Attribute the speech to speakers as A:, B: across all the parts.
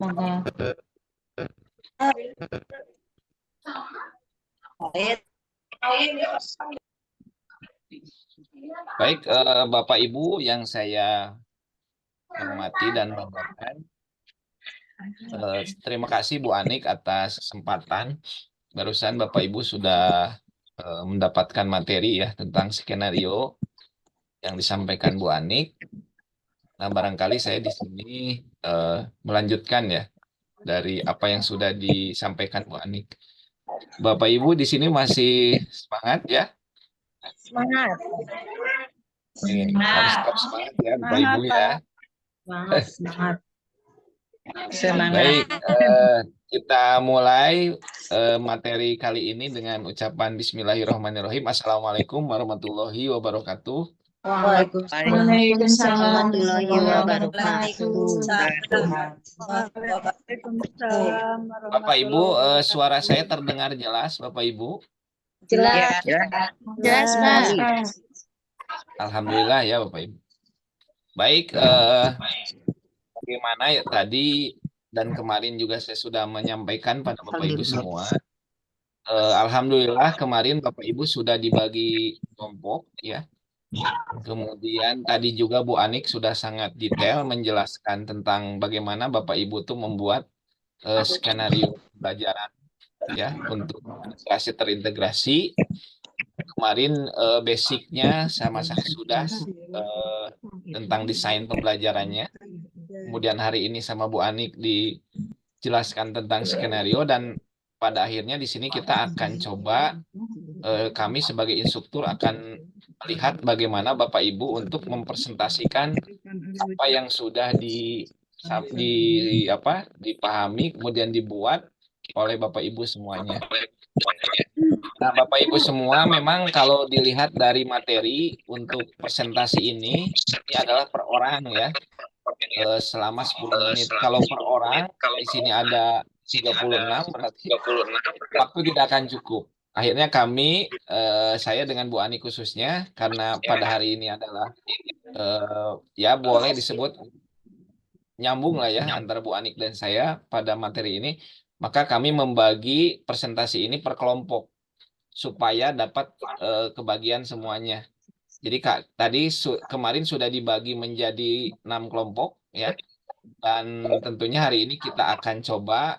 A: Monggo.
B: Baik, Bapak Ibu yang saya hormati dan banggakan, terima kasih Bu Anik atas kesempatan. Barusan Bapak Ibu sudah mendapatkan materi ya tentang skenario yang disampaikan Bu Anik. Nah, barangkali saya di sini eh, melanjutkan ya dari apa yang sudah disampaikan Bu Anik. Bapak Ibu di sini masih semangat ya?
A: Semangat.
B: Harus tetap semangat ya Bapak Ibu
A: Semangat,
B: ya.
A: Pak. Semangat, semangat.
B: Baik,
A: Semangat.
B: kita mulai materi kali ini dengan ucapan Bismillahirrahmanirrahim. Assalamualaikum warahmatullahi wabarakatuh.
A: Waalaikumsalam
C: Waalaikumsalam
A: warahmatullahi
C: warahmatullahi
A: wabarakatuh.
C: Waalaikumsalam
B: Bapak Ibu,
C: warahmatullahi
B: suara
C: wabarakatuh.
B: saya terdengar jelas, Bapak Ibu.
A: Jelas.
C: Jelas, Pak.
B: Alhamdulillah ya, Bapak Ibu. Baik, bagaimana ya tadi dan kemarin juga saya sudah menyampaikan pada Bapak Ibu semua. Alhamdulillah kemarin Bapak Ibu sudah dibagi kelompok ya. Kemudian tadi juga Bu Anik sudah sangat detail menjelaskan tentang bagaimana Bapak Ibu tuh membuat skenario pembelajaran ya untuk integrasi terintegrasi. Kemarin basicnya sama saya sudah tentang desain pembelajarannya. Kemudian hari ini sama Bu Anik dijelaskan tentang skenario dan pada akhirnya di sini kita akan coba kami sebagai instruktur akan melihat bagaimana Bapak Ibu untuk mempresentasikan apa yang sudah di dipahami kemudian dibuat oleh Bapak Ibu semuanya. Nah, Bapak Ibu semua memang kalau dilihat dari materi untuk presentasi ini adalah per orang ya. Selama 10 menit. Kalau per orang di sini ada 36 berarti waktu tidak akan cukup. Akhirnya kami, saya dengan Bu Ani khususnya, karena pada hari ini adalah ya boleh disebut nyambung lah ya antara Bu Anik dan saya pada materi ini, maka kami membagi presentasi ini per kelompok supaya dapat kebagian semuanya. Jadi Kak, tadi kemarin sudah dibagi menjadi 6 kelompok ya. Dan tentunya hari ini kita akan coba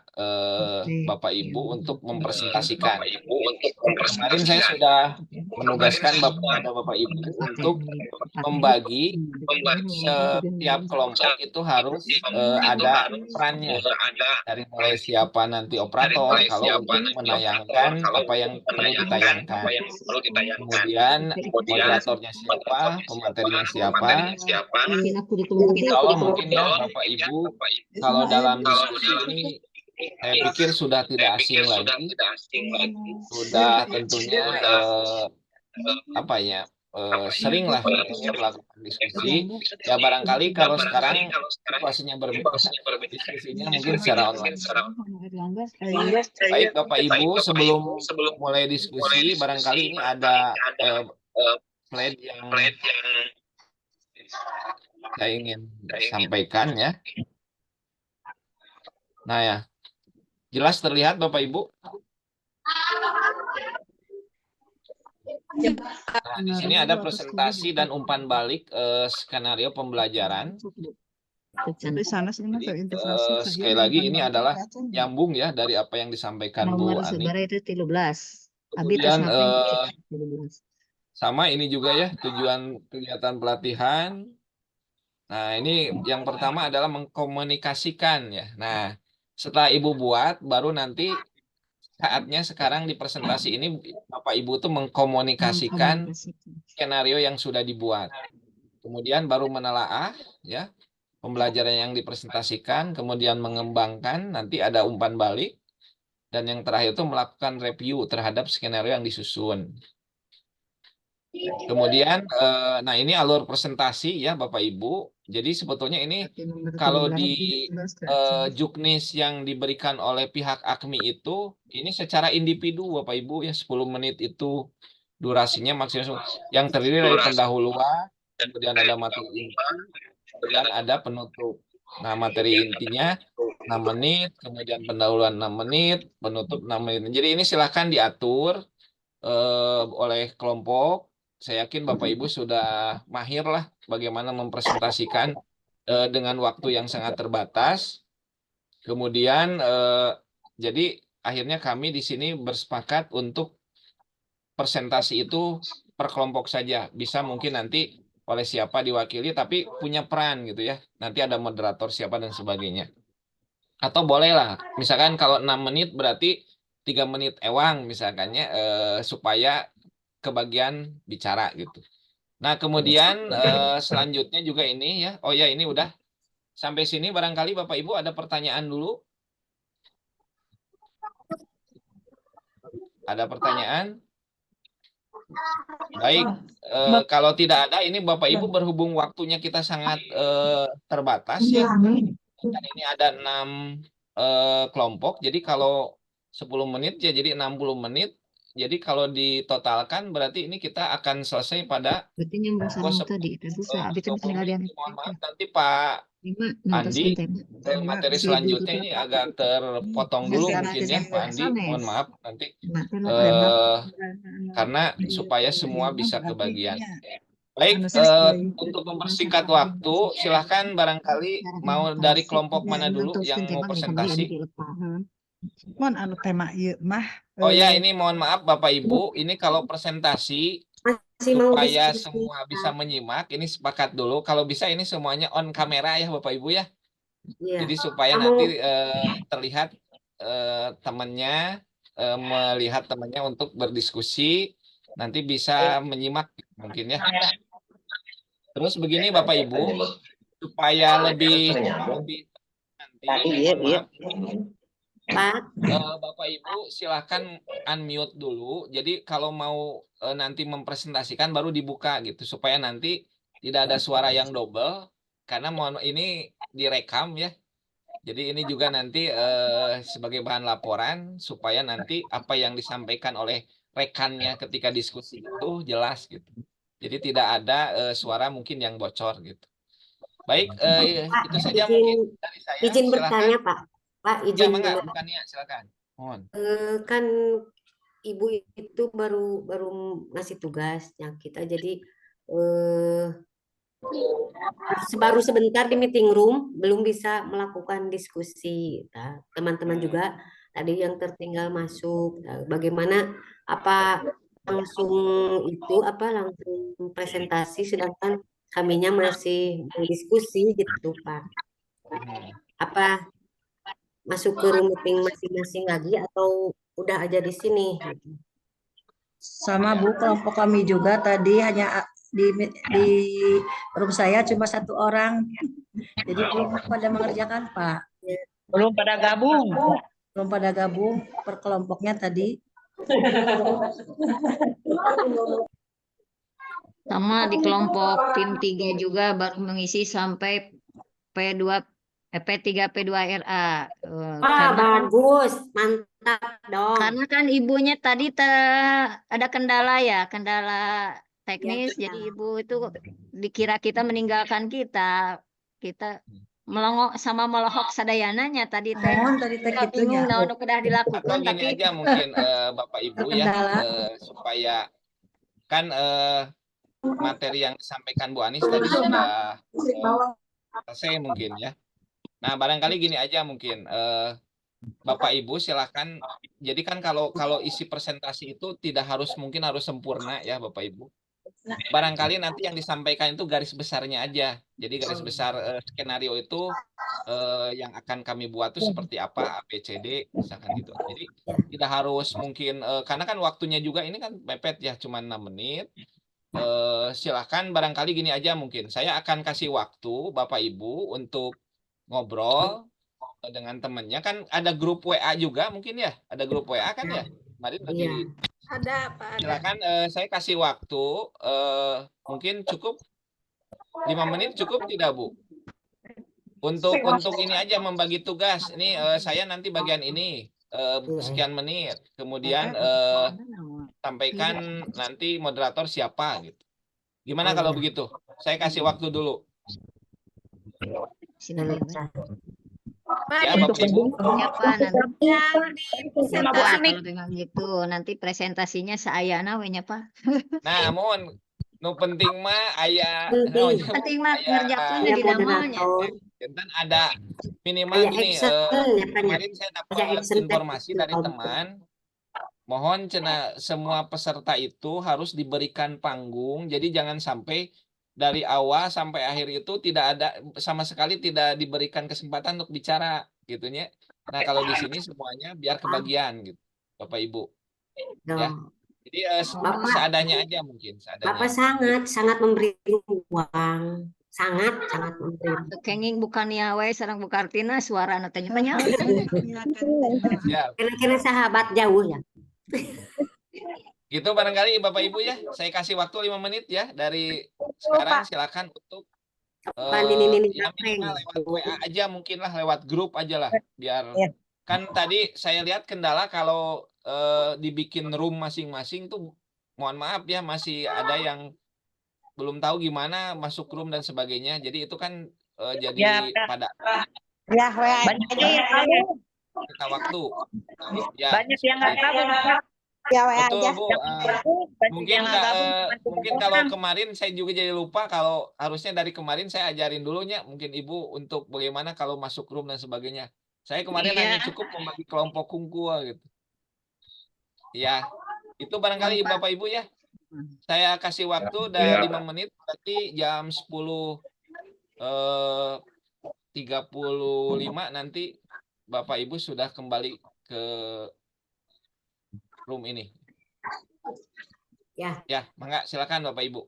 B: Bapak Ibu untuk mempresentasikan. Kemarin saya sudah menugaskan Bapak Ibu untuk membagi setiap kelompok itu harus ada perannya. Dari mulai siapa nanti operator, kalau untuk menayangkan apa yang perlu ditayangkan. Kemudian moderatornya siapa, pematerinya siapa. Insya Allah mungkin ya Bapak Ibu, kalau dalam diskusi ini saya pikir sudah tidak asing lagi, sudah tentunya apa ya sering lah tentunya melakukan diskusi. Ya barangkali kalau sekarang situasinya berbeda, diskusinya mungkin secara online. Baik Bapak Ibu, sebelum mulai diskusi, barangkali ini ada slide yang saya ingin sampaikan ya. Nah ya, jelas terlihat Bapak Ibu? Nah, di sini ada presentasi dan umpan balik skenario pembelajaran. Jadi, sekali lagi ini adalah nyambung ya dari apa yang disampaikan Bu Ani. Kemudian sama ini juga ya tujuan kegiatan pelatihan. Nah, ini yang pertama adalah mengkomunikasikan ya. Nah, setelah Ibu buat, baru nanti saatnya sekarang di presentasi ini Bapak Ibu tuh mengkomunikasikan skenario yang sudah dibuat. Kemudian baru menelaah ya pembelajaran yang dipresentasikan, kemudian mengembangkan, nanti ada umpan balik, dan yang terakhir itu melakukan review terhadap skenario yang disusun. Kemudian, nah ini alur presentasi ya Bapak Ibu. Jadi sebetulnya ini kalau di juknis yang diberikan oleh pihak AKMI itu, ini secara individu Bapak Ibu ya 10 menit itu durasinya maksimal yang terdiri dari pendahuluan, kemudian ada materi inti, kemudian ada penutup. Nah materi intinya 6 menit, kemudian pendahuluan 6 menit, penutup 6 menit. Jadi ini silahkan diatur oleh kelompok. Saya yakin Bapak Ibu sudah mahir lah bagaimana mempresentasikan dengan waktu yang sangat terbatas. Kemudian jadi akhirnya kami di sini bersepakat untuk presentasi itu per kelompok saja. Bisa mungkin nanti oleh siapa diwakili tapi punya peran gitu ya. Nanti ada moderator siapa dan sebagainya. Atau bolehlah, misalkan kalau 6 menit berarti 3 menit ewang misalkannya supaya kebagian bicara gitu. Nah, kemudian selanjutnya juga ini ya. Oh ya, ini udah sampai sini barangkali Bapak Ibu ada pertanyaan dulu? Ada pertanyaan? Baik, kalau tidak ada ini Bapak Ibu berhubung waktunya kita sangat terbatas ya. Dan ini ada 6 kelompok. Jadi kalau 10 menit ya jadi 60 menit. Jadi kalau ditotalkan berarti ini kita akan selesai pada
D: Berarti nyambung sama tadi, itu bisa bisa tinggal diambil.
B: mohon maaf nanti Pak Andi materi selanjutnya ini agak terpotong dulu mungkin ya Pak Andi. Mohon maaf nanti karena supaya semua bisa kebagian. Baik, untuk mempersingkat waktu, silahkan barangkali mau dari kelompok mana dulu yang mau presentasi.
E: Mohon anu tema ieu mah.
B: Oh ya, ini mohon maaf Bapak Ibu, ini kalau presentasi supaya semua bisa menyimak, ini sepakat dulu. Kalau bisa ini semuanya on kamera ya Bapak Ibu ya. Jadi supaya nanti terlihat temannya, melihat temannya untuk berdiskusi, nanti bisa menyimak mungkin ya. Terus begini Bapak Ibu, supaya lebih nanti mohon maaf, Bapak Ibu silahkan unmute dulu. Jadi kalau mau nanti mempresentasikan baru dibuka gitu supaya nanti tidak ada suara yang double karena ini direkam ya. Jadi ini juga nanti sebagai bahan laporan supaya nanti apa yang disampaikan oleh rekannya ketika diskusi itu jelas gitu. Jadi tidak ada suara mungkin yang bocor gitu. Baik, itu saja mungkin dari saya.
F: Izin
B: Silakan.
F: bertanya Pak. Pak
B: Ya,
F: izin.
B: Mangga, bukan ya, silakan. Mohon.
F: Kan Ibu itu baru ngasih tugas yang kita jadi baru sebentar di meeting room belum bisa melakukan diskusi. Nah, teman-teman juga tadi yang tertinggal masuk. Nah, bagaimana apa langsung langsung presentasi sedangkan kaminya masih berdiskusi gitu Pak. Apa masuk ke room meeting masing-masing lagi atau udah aja di sini?
A: Sama Bu, kelompok kami juga tadi hanya di room saya cuma 1 orang. Jadi belum pada mengerjakan Pak.
C: Belum pada gabung.
A: Belum pada gabung per kelompoknya tadi.
D: Sama di kelompok tim 3 juga baru mengisi sampai P3 P2RA.
F: Bagus, mantap dong.
D: Karena kan ibunya tadi ada kendala ya, kendala teknis.
F: Ya,
D: jadi ibu itu dikira kita meninggalkan kita melongok sama melohok sadayananya tadi teh.
A: Tadi teh
D: Kita bingung nah udah dilakukan
B: Atau gini
D: tapi
B: aja mungkin Bapak Ibu ya supaya kan materi yang disampaikan Bu Anis tadi sudah selesai mungkin ya. Nah, barangkali gini aja mungkin Bapak Ibu silahkan. Jadi kan kalau isi presentasi itu tidak mungkin harus sempurna ya Bapak Ibu. Barangkali nanti yang disampaikan itu garis besarnya aja. Jadi garis besar skenario itu yang akan kami buat itu seperti apa ABCD misalkan gitu. Jadi tidak harus mungkin karena kan waktunya juga ini kan mepet ya cuma 6 menit. Silahkan barangkali gini aja mungkin. Saya akan kasih waktu Bapak Ibu untuk ngobrol dengan temannya kan ada grup WA juga mungkin ya. Ada grup WA kan ya? Kemarin lagi
C: Ada Pak.
B: silakan saya kasih waktu mungkin cukup 5 menit cukup tidak Bu? Untuk ini aja membagi tugas. Ini saya nanti bagian ini sekian menit. Kemudian sampaikan nanti moderator siapa gitu. Gimana kalau begitu? Saya kasih waktu dulu.
C: Pak,
B: Ya,
C: di-
B: Bapak Ibu.
D: Ya Pak, nanti
C: yang di
D: Pak,
C: presentasi
D: kalau dengan gitu nanti presentasinya seayana we nya Pak.
B: Namun, nu penting mah aya
F: Penting.
B: naonnya Bu?
D: Penting mah
B: Aya
D: ngerjakeun
F: Ya
D: di damalnya.
F: moderator,
B: jantan ada minimal
F: aya
B: gini
F: action ya kan ya.
B: kemarin saya
F: Aya
B: dapat
F: action
B: informasi
F: teks
B: dari teman mohon cena semua peserta itu harus diberikan panggung jadi jangan sampai dari awal sampai akhir itu tidak ada sama sekali tidak diberikan kesempatan untuk bicara gitunya. Nah, kalau di sini semuanya biar kebagian gitu. Bapak Ibu ya.
F: dong.
B: Jadi
F: Bapak,
B: seadanya aja mungkin
F: Bapak
B: seadanya.
F: sangat memberi ruang, sangat memberi.
D: Kenging bukan ya we sareng Bu Kartina suara anu teh nya.
E: Iya kan Tina.
B: Ya,
F: Kira-kira sahabat jauh ya.
B: gitu barangkali Bapak Ibu ya. Saya kasih waktu 5 menit ya dari sekarang silakan untuk
F: Pan ini
B: ya
F: gapeng.
B: minimal lewat WA aja mungkin lah lewat grup aja lah biar
E: Ya.
B: kan tadi saya lihat kendala kalau dibikin room masing-masing tuh mohon maaf ya masih ada yang belum tahu gimana masuk room dan sebagainya. Jadi itu kan jadi pada
E: Ya, WA.
C: banyak yang tahu,
B: kita waktu ya
C: banyak yang nggak
B: seperti
C: tahu.
B: itu.
E: Ya, WA
B: Betul
E: aja.
B: Bu.
C: Banyak
B: Mungkin
C: yang nggak gabung.
B: mungkin kalau kemarin saya juga jadi lupa kalau harusnya dari kemarin saya ajarin dulunya mungkin Ibu untuk bagaimana kalau masuk room dan sebagainya. Saya kemarin hanya
D: Iya.
B: cukup membagi kelompok kungku gitu. Ya, itu barangkali Bapak Ibu ya. Saya kasih waktu udah 5 menit berarti jam 10 eh 35 nanti Bapak Ibu sudah kembali ke room ini.
F: Ya.
B: Ya, mangga silakan Bapak Ibu.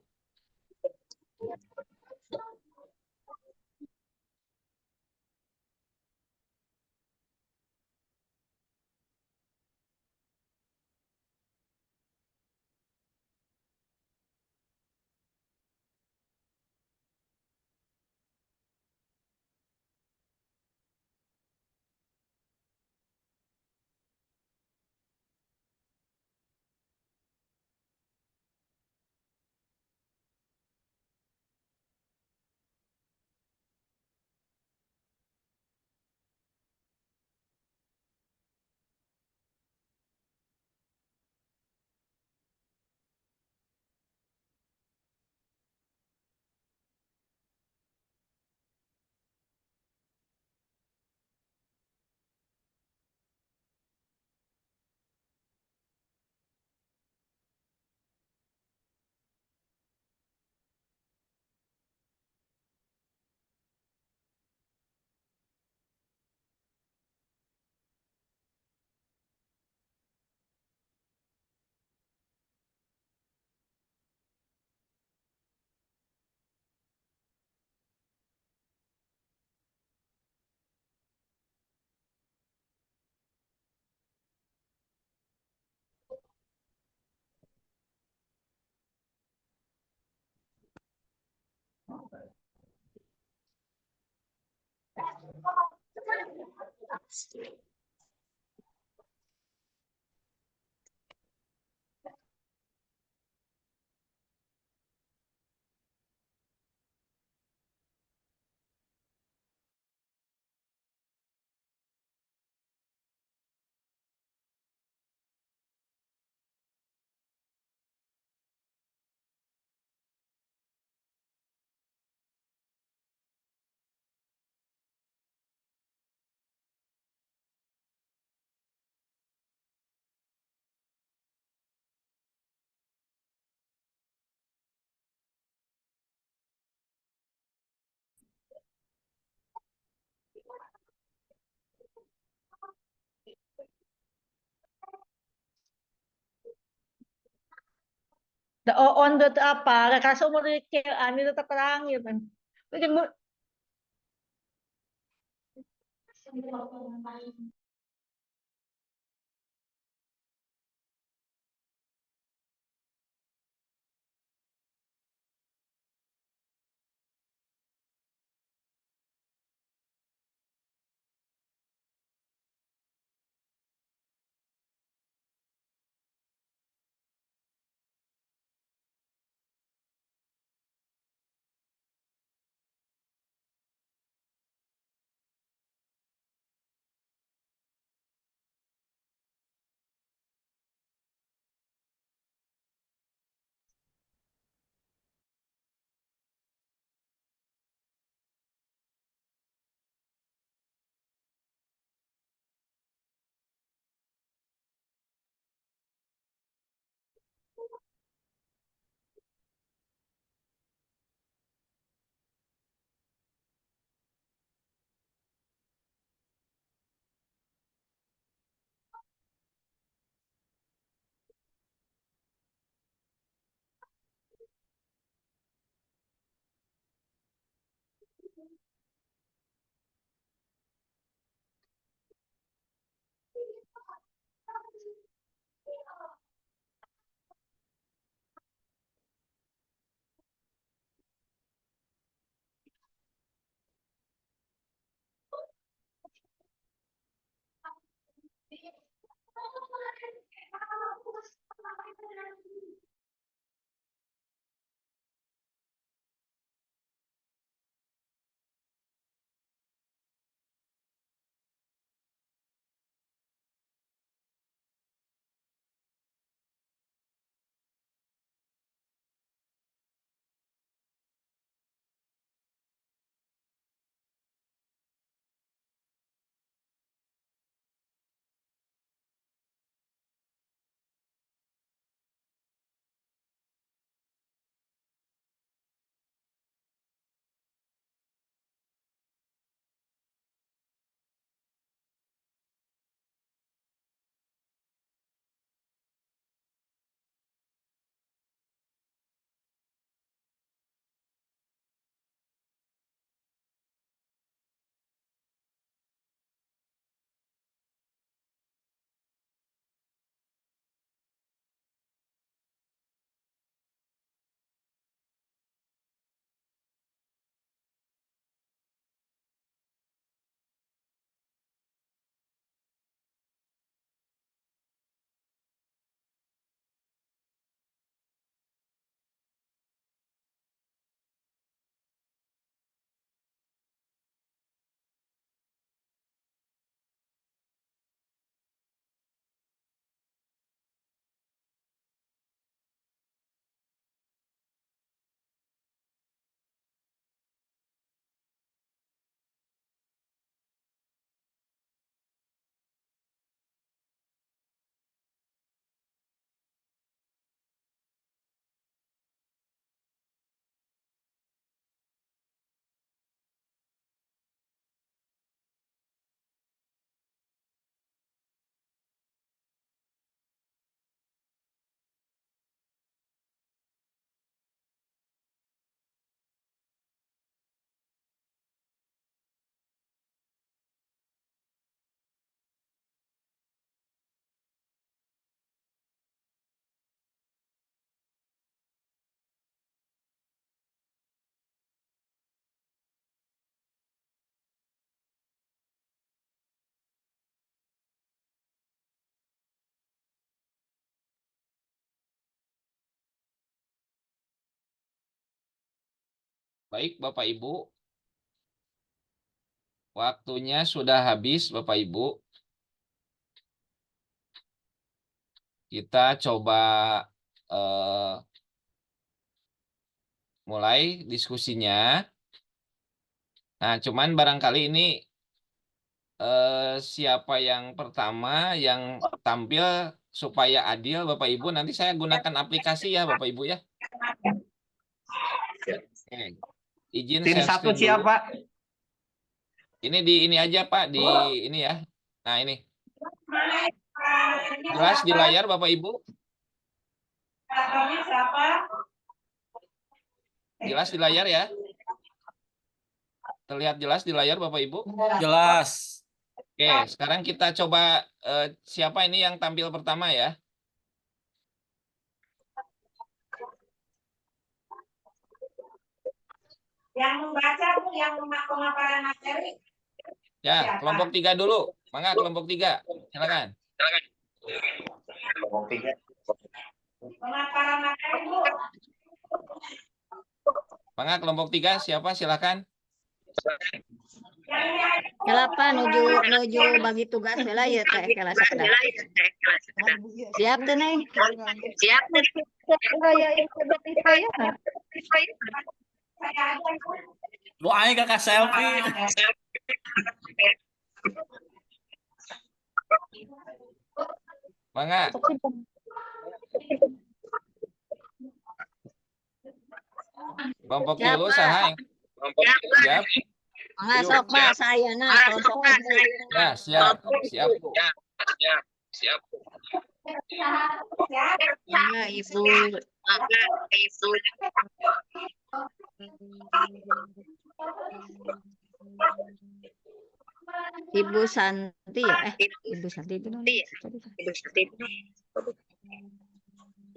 C: On the apa? Kaso mo rin ani na tatarang yun. Pwede mo
B: Baik, Bapak Ibu. Waktunya sudah habis, Bapak Ibu. Kita coba mulai diskusinya. Nah, cuman barangkali ini siapa yang pertama yang tampil supaya adil, Bapak Ibu. Nanti saya gunakan aplikasi ya, Bapak Ibu ya. Oke. Izin
G: Tim
B: share
G: satu
B: screen dulu.
G: siapa?
B: Ini di ini aja Pak, di ini ya. Nah ini. Jelas di layar Bapak Ibu? Jelas di layar ya? Terlihat jelas di layar Bapak Ibu?
H: Jelas.
B: Oke, sekarang kita coba siapa ini yang tampil pertama ya?
E: Yang membaca Bu, yang pemaparan materi.
B: Ya, kelompok 3 dulu. Mangga kelompok 3. Silakan.
E: Pemaparan materi Bu.
B: Mangga kelompok 3 siapa? Silakan.
D: Kelapa nuju bagi tugas bela ya teh kelas sekedar. Siap tuh Neng. Siap.
C: Saya seperti saya.
H: Lu aing kakak selfie.
B: Mangga. Kelompok
D: Siap,
B: dulu
D: Pak.
B: saha yang siap.
D: Mangga sok Pak saya nah kelompok
B: Ya, siap. Siap, Bu.
H: Siap.
D: Mangga Ibu. Ibu Santi ya? Ibu Santi itu dong.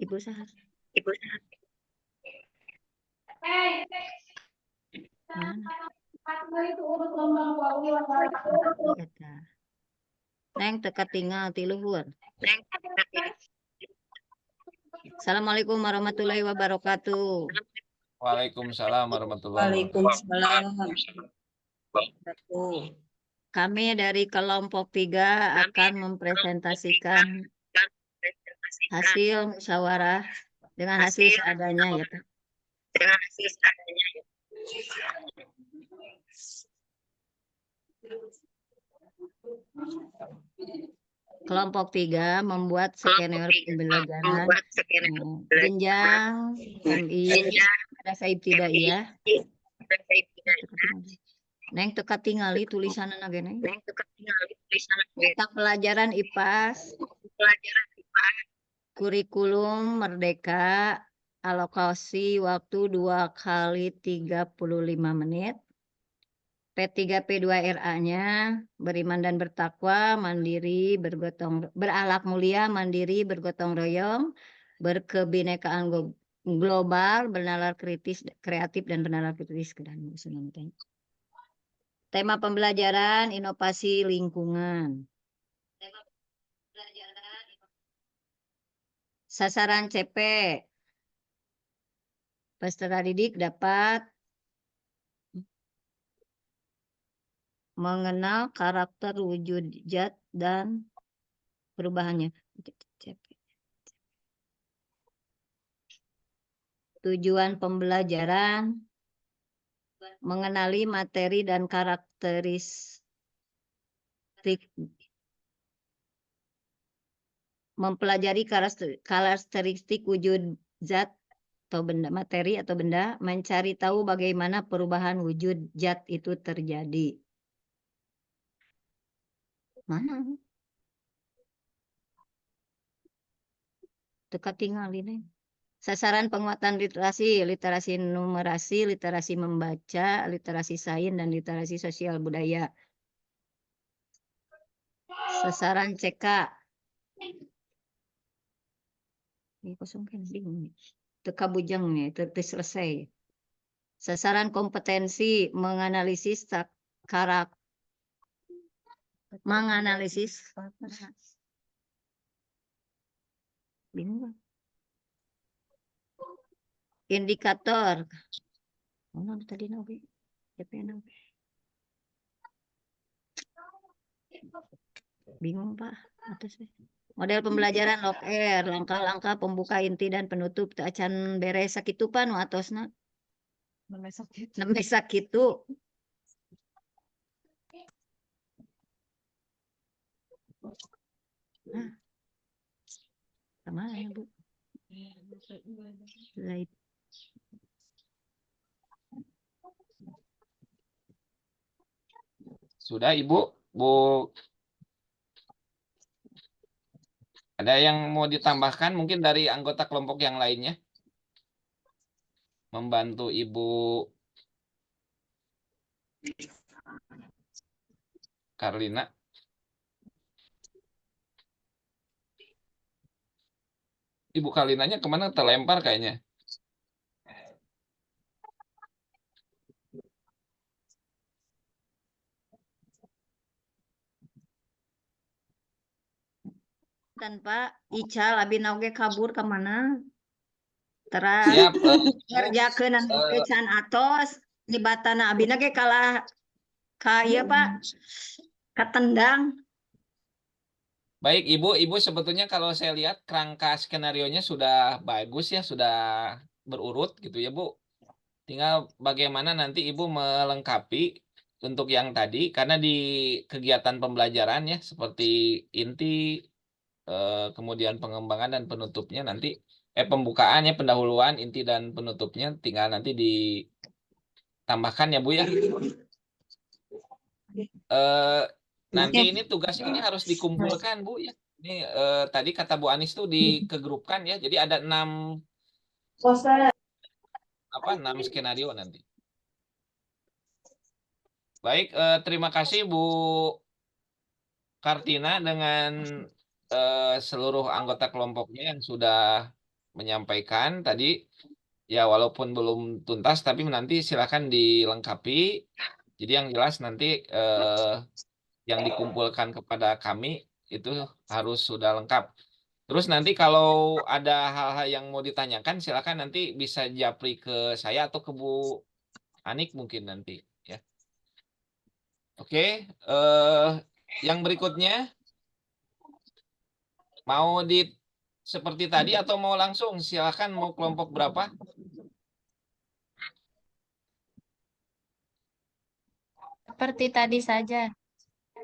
D: Ibu Sahar. Mana? Eta. Neng teka tinggal ti luhur. Assalamualaikum warahmatullahi wabarakatuh.
B: Waalaikumsalam warahmatullahi wabarakatuh.
A: Waalaikumsalam.
D: Kami dari kelompok 3 akan mempresentasikan hasil musyawarah dengan hasil seadanya ya Pak. Kelompok 3 membuat skenario pembelajaran jenjang MI pada Saib tidak ya. Neng teka tingali tulisan anak Neng. Mata pelajaran IPAS. Kurikulum Merdeka, alokasi waktu 2 kali 35 menit. P3P2RA-nya beriman dan bertakwa, mandiri, berakhlak mulia, mandiri, bergotong royong, berkebinekaan global, bernalar kritis, kreatif dan bernalar kritis. Tema pembelajaran inovasi lingkungan. Sasaran CP. Peserta didik dapat mengenal karakter wujud zat dan perubahannya. Tujuan pembelajaran mengenali materi dan karakteristik, mempelajari karakteristik wujud zat atau benda, materi atau benda, mencari tahu bagaimana perubahan wujud zat itu terjadi. Mana? Teka tinggal ini. Sasaran penguatan literasi, literasi numerasi, literasi membaca, literasi sains, dan literasi sosial budaya. Sasaran CK. Ini kosong kan bingung. Teka bujang nih, selesai. Sasaran kompetensi, menganalisis bingung. Indikator Oh, no, tadi oke. CPN oke. Bingung Pak. Atas weh. Model pembelajaran log R, langkah-langkah pembuka inti dan penutup teu acan beres sakitu Pak nu atosna. Nembe sakitu. Hah. Kemana ya Bu? Slide.
B: Sudah Ibu, Bu, ada yang mau ditambahkan mungkin dari anggota kelompok yang lainnya? Membantu Ibu Karlina. Ibu Karlinanya kemana? Terlempar kayaknya.
D: Tanpa Ical abina oge kabur kemana? Terang
B: Siap.
D: ngerjakeun anu teh can atos libatana abina ge kalah ka ieu Pak. Katendang.
B: Baik, Ibu sebetulnya kalau saya lihat kerangka skenarionya sudah bagus ya, sudah berurut gitu ya, Bu. Tinggal bagaimana nanti Ibu melengkapi untuk yang tadi, karena di kegiatan pembelajaran ya, seperti inti, kemudian pengembangan dan penutupnya nanti, pembukaan ya, pendahuluan, inti dan penutupnya tinggal nanti ditambahkan ya, Bu ya. Nanti ini tugas ini harus dikumpulkan Bu ya. Ini tadi kata Bu Anis tuh dikegrupkan ya. Jadi ada 6 skenario nanti. Baik, terima kasih Bu Kartina dengan seluruh anggota kelompoknya yang sudah menyampaikan tadi. Ya walaupun belum tuntas tapi nanti silakan dilengkapi. Jadi yang jelas nanti yang dikumpulkan kepada kami itu harus sudah lengkap. Terus nanti kalau ada hal-hal yang mau ditanyakan, silakan nanti bisa japri ke saya atau ke Bu Anik mungkin nanti ya. Oke, yang berikutnya mau seperti tadi atau mau langsung? Silakan mau kelompok berapa?
G: Seperti tadi saja.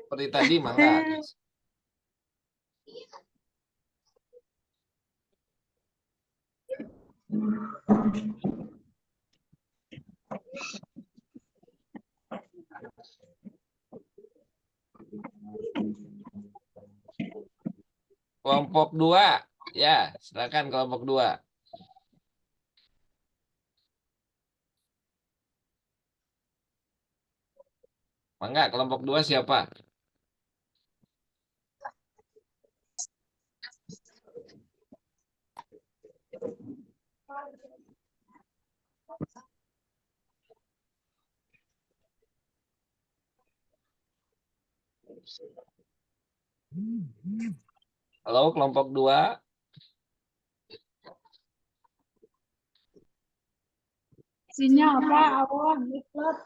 B: Seperti tadi, mangga. Kelompok 2, ya silakan kelompok 2. Mangga, kelompok 2 siapa? Halo, kelompok 2.
I: Isinya apa? Awan, ikut.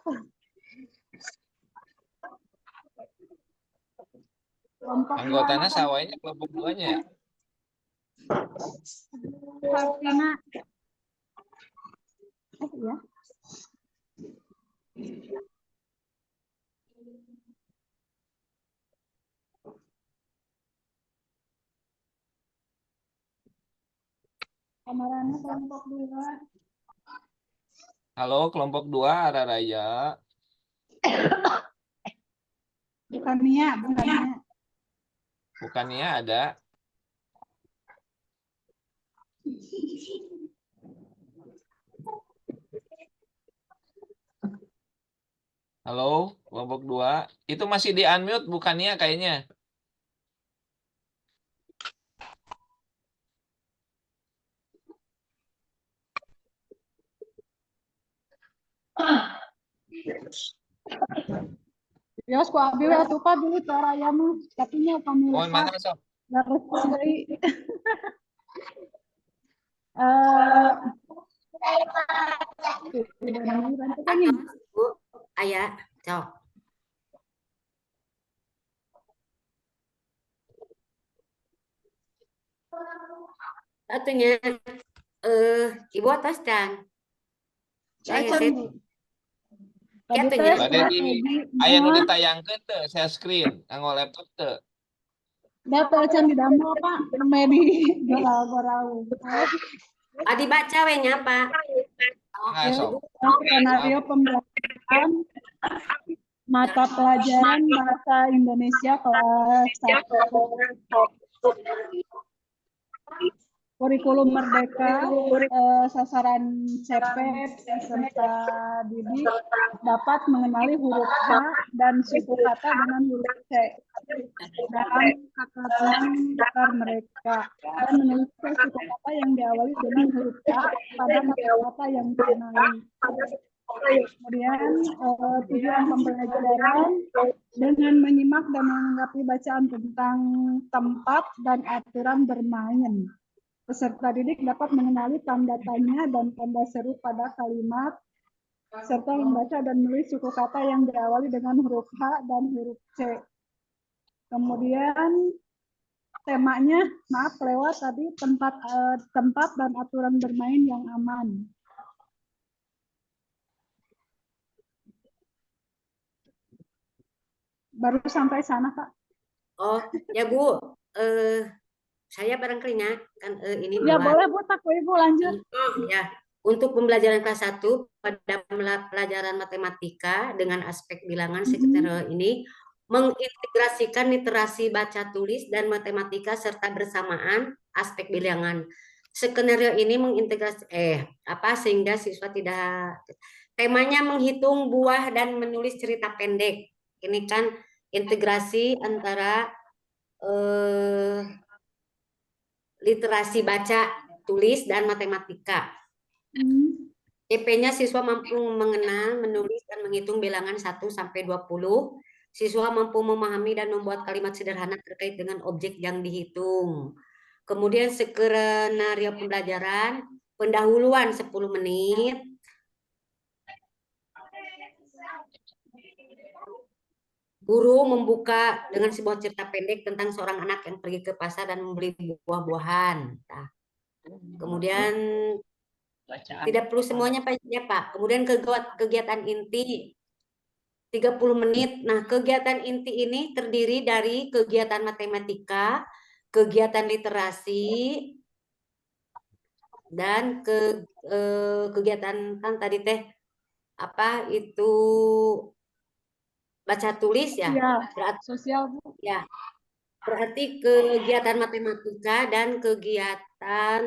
B: Anggotanya sawahnya kelompok 2-nya ya?
I: Kartina. Ya. Kamarannya kelompok 2.
B: Halo, kelompok 2 ada Raya.
I: Bukannya.
B: Bukannya ada. Halo, kelompok 2. Itu masih di unmute bukannya kayaknya.
I: Bios ku abi we atuh Pak dulu caranya mah katanya kami
B: Oh, mana sok?
I: harus dari
F: Bu, ayah, cok. Satunya, Ibu atas dan saya ngeset.
I: Tadi
F: Katunya.
I: tes
B: Bade di aya nu ditayangkeun teu share screen nganggo laptop teu.
I: data can di damel Pak, medi gorau-gorau.
F: Dibaca we nya, Pak.
B: Nah, sok.
I: Skenario pembelajaran mata pelajaran bahasa Indonesia kelas 1. Kurikulum Merdeka, sasaran CP peserta didik dapat mengenali huruf H dan suku kata dengan huruf C dalam kata dasar mereka dan menuliskan suku kata yang diawali dengan huruf H pada kata-kata yang dikenali. Kemudian tujuan pembelajaran dengan menyimak dan menanggapi bacaan tentang tempat dan aturan bermain. Peserta didik dapat mengenali tanda tanya dan tanda seru pada kalimat, serta membaca dan menulis suku kata yang diawali dengan huruf H dan huruf C. Kemudian temanya, maaf lewat tadi, tempat dan aturan bermain yang aman. Baru sampai sana, Pak.
F: Oh, ya Bu. Saya barangkalinya kan ini
I: Ya
F: buat
I: boleh Bu, tak Ibu lanjut.
F: ya. Untuk pembelajaran kelas 1 pada pelajaran matematika dengan aspek bilangan skenario ini mengintegrasikan literasi baca tulis dan matematika serta bersamaan aspek bilangan. Skenario ini mengintegrasi sehingga siswa tidak temanya menghitung buah dan menulis cerita pendek. Ini kan integrasi antara literasi baca, tulis, dan matematika. CP-nya siswa mampu mengenal, menulis, dan menghitung bilangan 1 sampai 20. Siswa mampu memahami dan membuat kalimat sederhana terkait dengan objek yang dihitung. Kemudian skenario pembelajaran, pendahuluan 10 menit. Guru membuka dengan sebuah cerita pendek tentang seorang anak yang pergi ke pasar dan membeli buah-buahan. Nah, kemudian tidak perlu semuanya Pak. Kemudian kegiatan inti 30 menit. Nah, kegiatan inti ini terdiri dari kegiatan matematika, kegiatan literasi, dan kegiatan kan tadi itu baca tulis ya. Berarti
I: sosial Bu.
F: Ya. Berarti kegiatan matematika dan kegiatan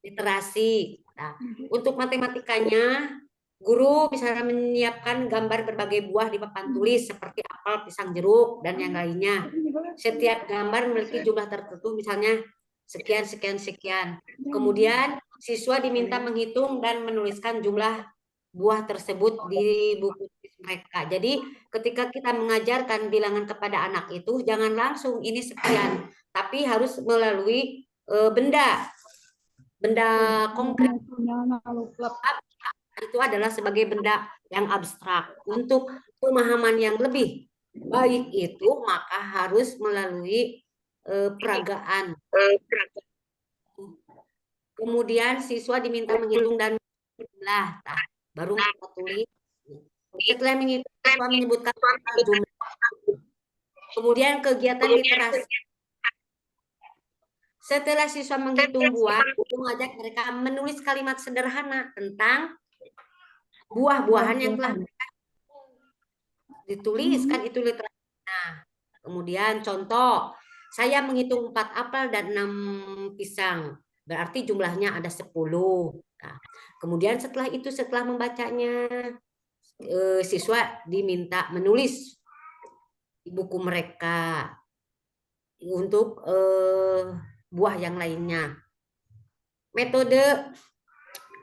F: literasi. Nah, untuk matematikanya, guru bisa menyiapkan gambar berbagai buah di papan tulis seperti apel, pisang, jeruk, dan yang lainnya. Setiap gambar memiliki jumlah tertentu, misalnya sekian, sekian, sekian. Kemudian siswa diminta menghitung dan menuliskan jumlah buah tersebut di buku tulis mereka. Jadi ketika kita mengajarkan bilangan kepada anak itu, jangan langsung ini sekian, tapi harus melalui benda konkret. Itu adalah sebagai benda yang abstrak. Untuk pemahaman yang lebih baik itu maka harus melalui peragaan. Kemudian siswa diminta menghitung dan jumlah, baru kita tulis. Setelah menghitung, siswa menyebutkan jumlah. Kemudian kegiatan literasi. Setelah siswa menghitung buah, mengajak mereka menulis kalimat sederhana tentang buah-buahan yang telah mereka dituliskan itu literasi. Nah, kemudian contoh, saya menghitung 4 apel dan 6 pisang. Berarti jumlahnya ada 10. Nah, kemudian setelah itu, setelah membacanya, siswa diminta menulis di buku mereka untuk buah yang lainnya. Metode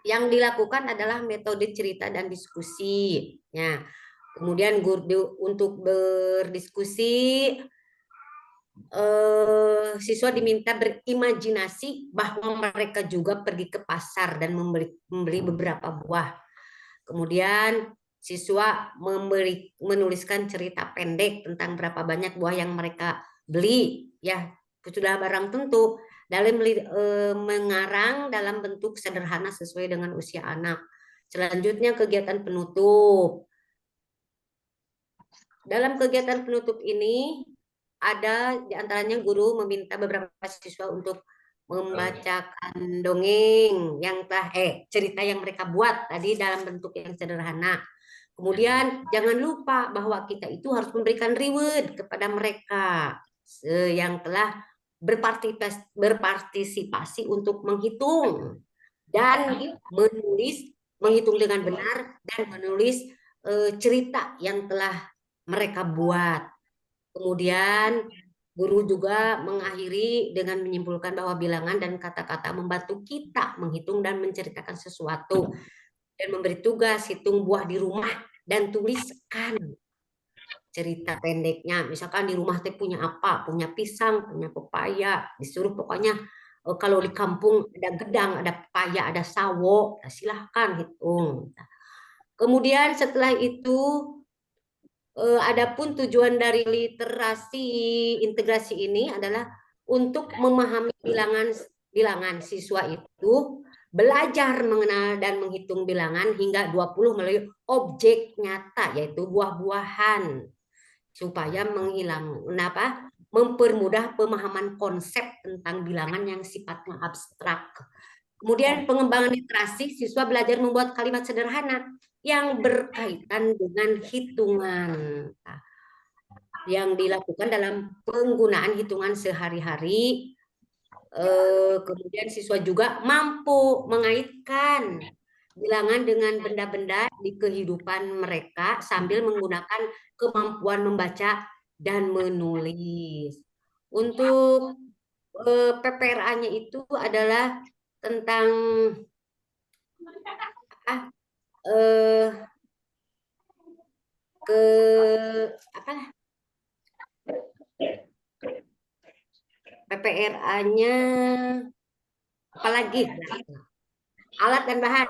F: yang dilakukan adalah metode cerita dan diskusi. Ya. Kemudian guru untuk berdiskusi siswa diminta berimajinasi bahwa mereka juga pergi ke pasar dan membeli beberapa buah. Kemudian siswa menuliskan cerita pendek tentang berapa banyak buah yang mereka beli, ya sudah barang tentu. Dalam mengarang dalam bentuk sederhana sesuai dengan usia anak. Selanjutnya kegiatan penutup. Dalam kegiatan penutup ini ada diantaranya guru meminta beberapa siswa untuk membacakan dongeng yang telah cerita yang mereka buat tadi dalam bentuk yang sederhana. Kemudian jangan lupa bahwa kita itu harus memberikan reward kepada mereka yang telah berpartisipasi untuk menghitung dan menghitung dengan benar dan menulis cerita yang telah mereka buat. Kemudian guru juga mengakhiri dengan menyimpulkan bahwa bilangan dan kata-kata membantu kita menghitung dan menceritakan sesuatu. Dan memberi tugas hitung buah di rumah dan tuliskan cerita pendeknya. Misalkan di rumah teh punya apa? Punya pisang, punya pepaya. Disuruh pokoknya kalau di kampung ada gedang, ada pepaya, ada sawo. Silahkan hitung. Kemudian setelah itu adapun tujuan dari literasi integrasi ini adalah untuk memahami bilangan siswa itu belajar mengenal dan menghitung bilangan hingga 20 melalui objek nyata yaitu buah-buahan supaya mempermudah pemahaman konsep tentang bilangan yang sifatnya abstrak. Kemudian pengembangan literasi, siswa belajar membuat kalimat sederhana yang berkaitan dengan hitungan. Nah, yang dilakukan dalam penggunaan hitungan sehari-hari. Kemudian siswa juga mampu mengaitkan bilangan dengan benda-benda di kehidupan mereka sambil menggunakan kemampuan membaca dan menulis. Untuk PPRA-nya itu adalah tentang PPRA-nya apalagi alat dan bahan.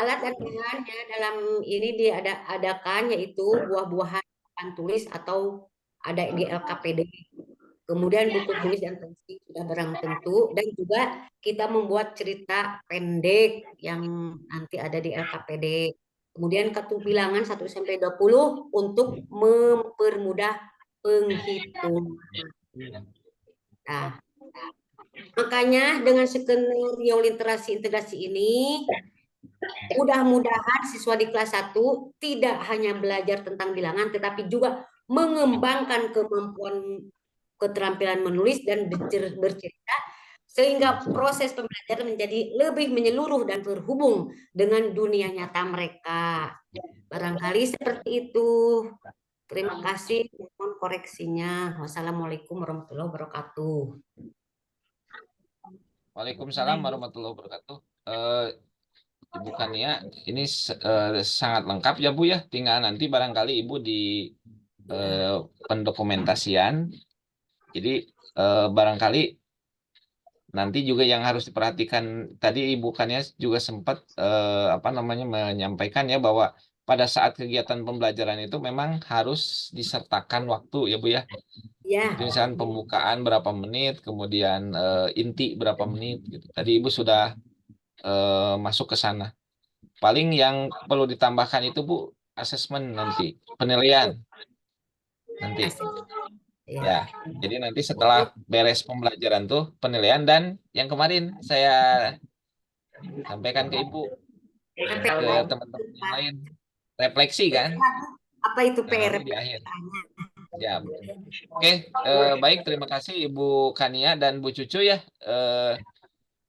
F: Alat dan bahannya dalam ini diadakan yaitu buah-buahan papan tulis atau ada di LKPD. Kemudian buku tulis dan pensil sudah barang tentu dan juga kita membuat cerita pendek yang nanti ada di LKPD. Kemudian kartu bilangan 1 sampai 20 untuk mempermudah penghitungan. Nah, makanya dengan skenario literasi integrasi ini mudah-mudahan siswa di kelas 1 tidak hanya belajar tentang bilangan tetapi juga mengembangkan kemampuan keterampilan menulis dan bercerita sehingga proses pembelajaran menjadi lebih menyeluruh dan terhubung dengan dunia nyata mereka. Barangkali seperti itu. Terima kasih, mohon koreksinya. Wassalamualaikum warahmatullahi wabarakatuh.
B: Waalaikumsalam warahmatullahi wabarakatuh. Ibu Kania, ini sangat lengkap ya Bu ya. Tinggal nanti barangkali Ibu di pendokumentasian. Jadi barangkali nanti juga yang harus diperhatikan tadi Ibu Kania juga sempat menyampaikan ya bahwa pada saat kegiatan pembelajaran itu memang harus disertakan waktu ya Bu ya.
F: Ya.
B: Jadi misalkan pembukaan berapa menit, kemudian inti berapa menit gitu. Tadi Ibu sudah masuk ke sana. Paling yang perlu ditambahkan itu Bu, asesmen nanti, penilaian nanti. Ya, jadi nanti setelah beres pembelajaran tuh penilaian dan yang kemarin saya sampaikan ke Ibu, ke teman-teman yang lain, refleksi kan?
F: Apa itu PR?
B: Di akhir. Ya, oke, baik, terima kasih Ibu Kania dan Bu Cucu ya.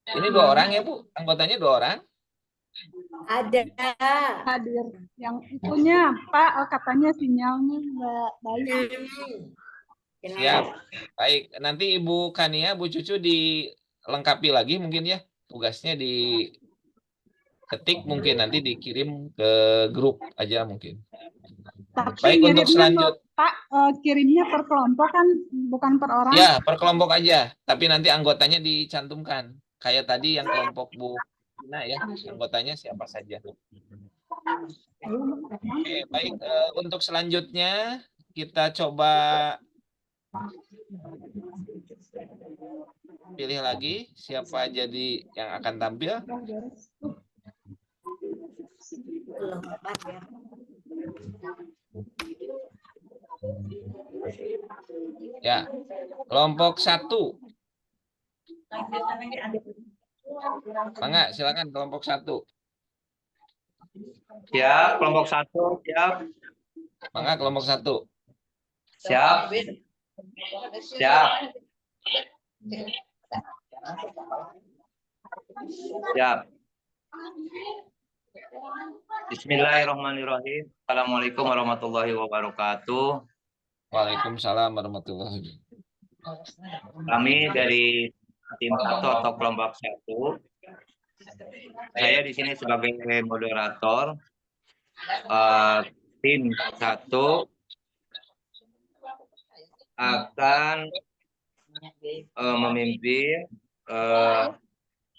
B: Ini 2 orang ya Bu, anggotanya 2 orang.
F: Ada
I: hadir yang itunya Pak, katanya sinyalnya nggak baik.
B: Siap, baik. Nanti Ibu Kania, Bu Cucu dilengkapi lagi mungkin ya tugasnya diketik mungkin nanti dikirim ke grup aja mungkin.
I: Tapi
B: baik untuk
I: ngirimnya
B: selanjut.
I: Pak, kirimnya per kelompok kan, bukan per orang.
B: Ya, per kelompok aja. Tapi nanti anggotanya dicantumkan. Kayak tadi yang kelompok Bu Ina ya, anggotanya siapa saja. Oke, baik. Untuk selanjutnya kita coba pilih lagi siapa jadi yang akan tampil. Ya, kelompok 1. Mangga, silakan kelompok 1.
H: Siap, kelompok 1, siap.
B: Mangga kelompok 1.
H: Siap. Siap. Siap. Bismillahirrahmanirrahim. Assalamualaikum warahmatullahi wabarakatuh.
B: Waalaikumsalam warahmatullahi wabarakatuh.
H: Kami dari tim 1 atau kelompok 1. Saya di sini sebagai moderator. Tim 1 akan memimpin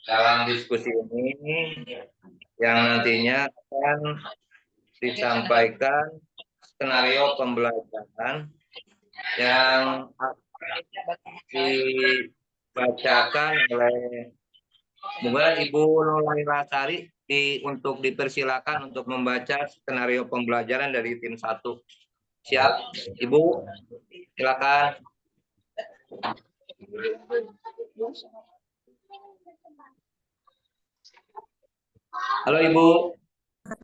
H: dalam diskusi ini yang nantinya akan disampaikan skenario pembelajaran yang akan dibacakan oleh mungkin Ibu Nolaila Sari untuk dipersilakan untuk membaca skenario pembelajaran dari tim 1. Siap, Ibu? Silakan. Halo Ibu.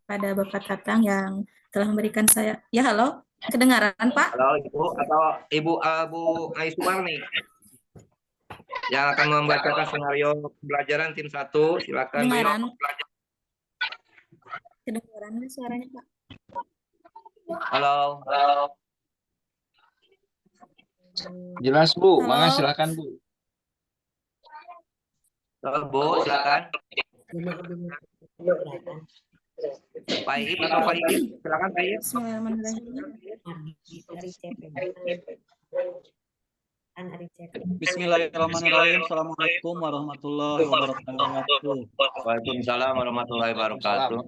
J: Pada Bapak Tatang yang telah memberikan saya. Ya, halo. Kedengaran, Pak?
H: Halo Ibu, atau Ibu Bu Aiswarni yang akan membacakan skenario pembelajaran tim 1. Silakan.
J: Kedengaran. Kedengaran suaranya, Pak?
H: Halo. Halo.
B: Jelas Bu,
J: Halo.
B: mangga silakan Bu.
H: Halo Bu, silakan. Pak Iip atau Pak Iip? Silakan Pak Iip.
K: Bismillahirrahmanirrahim. Assalamualaikum warahmatullahi wabarakatuh.
H: Waalaikumsalam warahmatullahi wabarakatuh.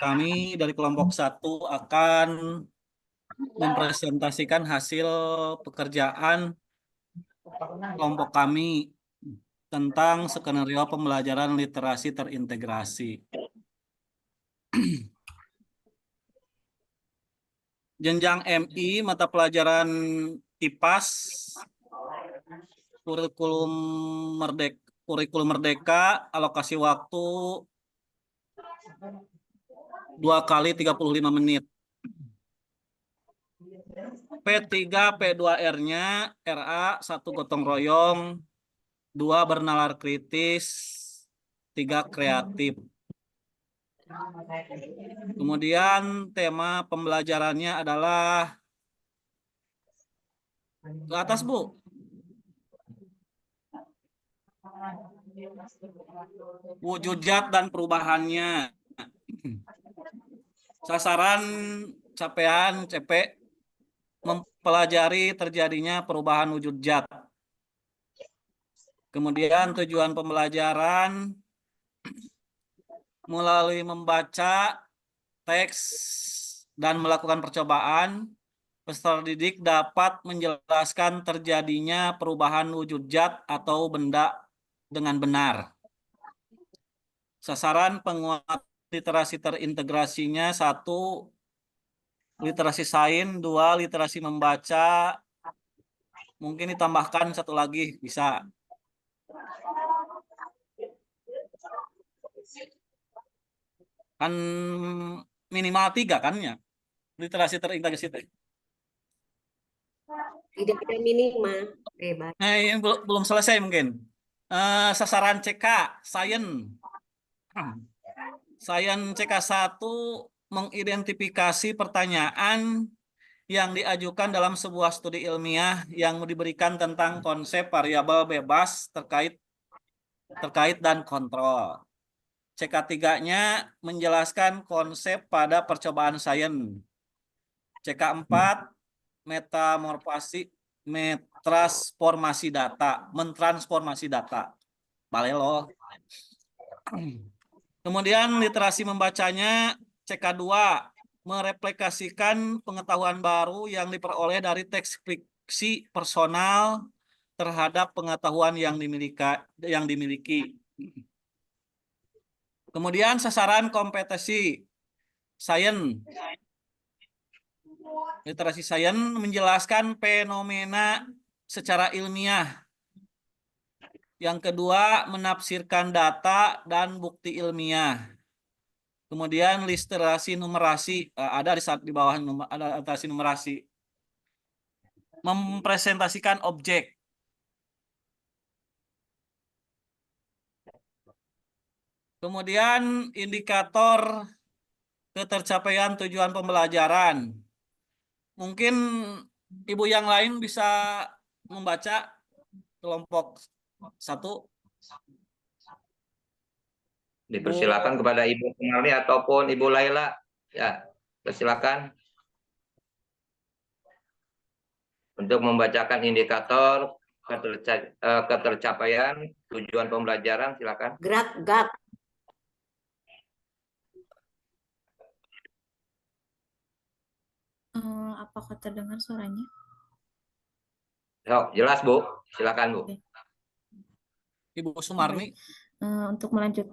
K: Kami dari kelompok 1 akan mempresentasikan hasil pekerjaan kelompok kami tentang skenario pembelajaran literasi terintegrasi. Jenjang MI mata pelajaran IPAS kurikulum merdeka alokasi waktu 2 kali 35 menit. P3 P2R-nya RA 1 gotong royong, 2 bernalar kritis, 3 kreatif. Kemudian tema pembelajarannya adalah ke atas, Bu. Wujud zat dan perubahannya. Sasaran capaian CP mempelajari terjadinya perubahan wujud zat. Kemudian tujuan pembelajaran melalui membaca teks dan melakukan percobaan, peserta didik dapat menjelaskan terjadinya perubahan wujud zat atau benda dengan benar. Sasaran penguat literasi terintegrasinya 1, literasi sains, 2, literasi membaca, mungkin ditambahkan 1 lagi, bisa. Kan minimal 3 kan ya, literasi terintegrasi.
F: Tidak ada minimal, bebas.
K: Ini belum selesai mungkin. Sasaran CK, Sains. Sains CK1 mengidentifikasi pertanyaan yang diajukan dalam sebuah studi ilmiah yang diberikan tentang konsep variabel bebas terkait dan kontrol. CK3-nya menjelaskan konsep pada percobaan sains. CK4, mentransformasi data. Balelo. Kemudian literasi membacanya CK2, mereplikasikan pengetahuan baru yang diperoleh dari teks fiksi personal terhadap pengetahuan yang dimiliki. Kemudian sasaran kompetensi sains. Literasi sains menjelaskan fenomena secara ilmiah. Yang kedua, menafsirkan data dan bukti ilmiah. Kemudian literasi numerasi, ada di bawah ada literasi numerasi. Mempresentasikan objek. Kemudian indikator ketercapaian tujuan pembelajaran. Mungkin ibu yang lain bisa membaca kelompok 1.
H: Dipersilakan kepada Ibu Sumarni ataupun Ibu Laila. Ya, persilakan untuk membacakan indikator ketercapaian tujuan pembelajaran. Silakan.
F: Gerak.
J: Apakah terdengar suaranya?
H: Jelas, Bu. Silakan, Bu.
K: Ibu Sumarni.
J: Untuk melanjut.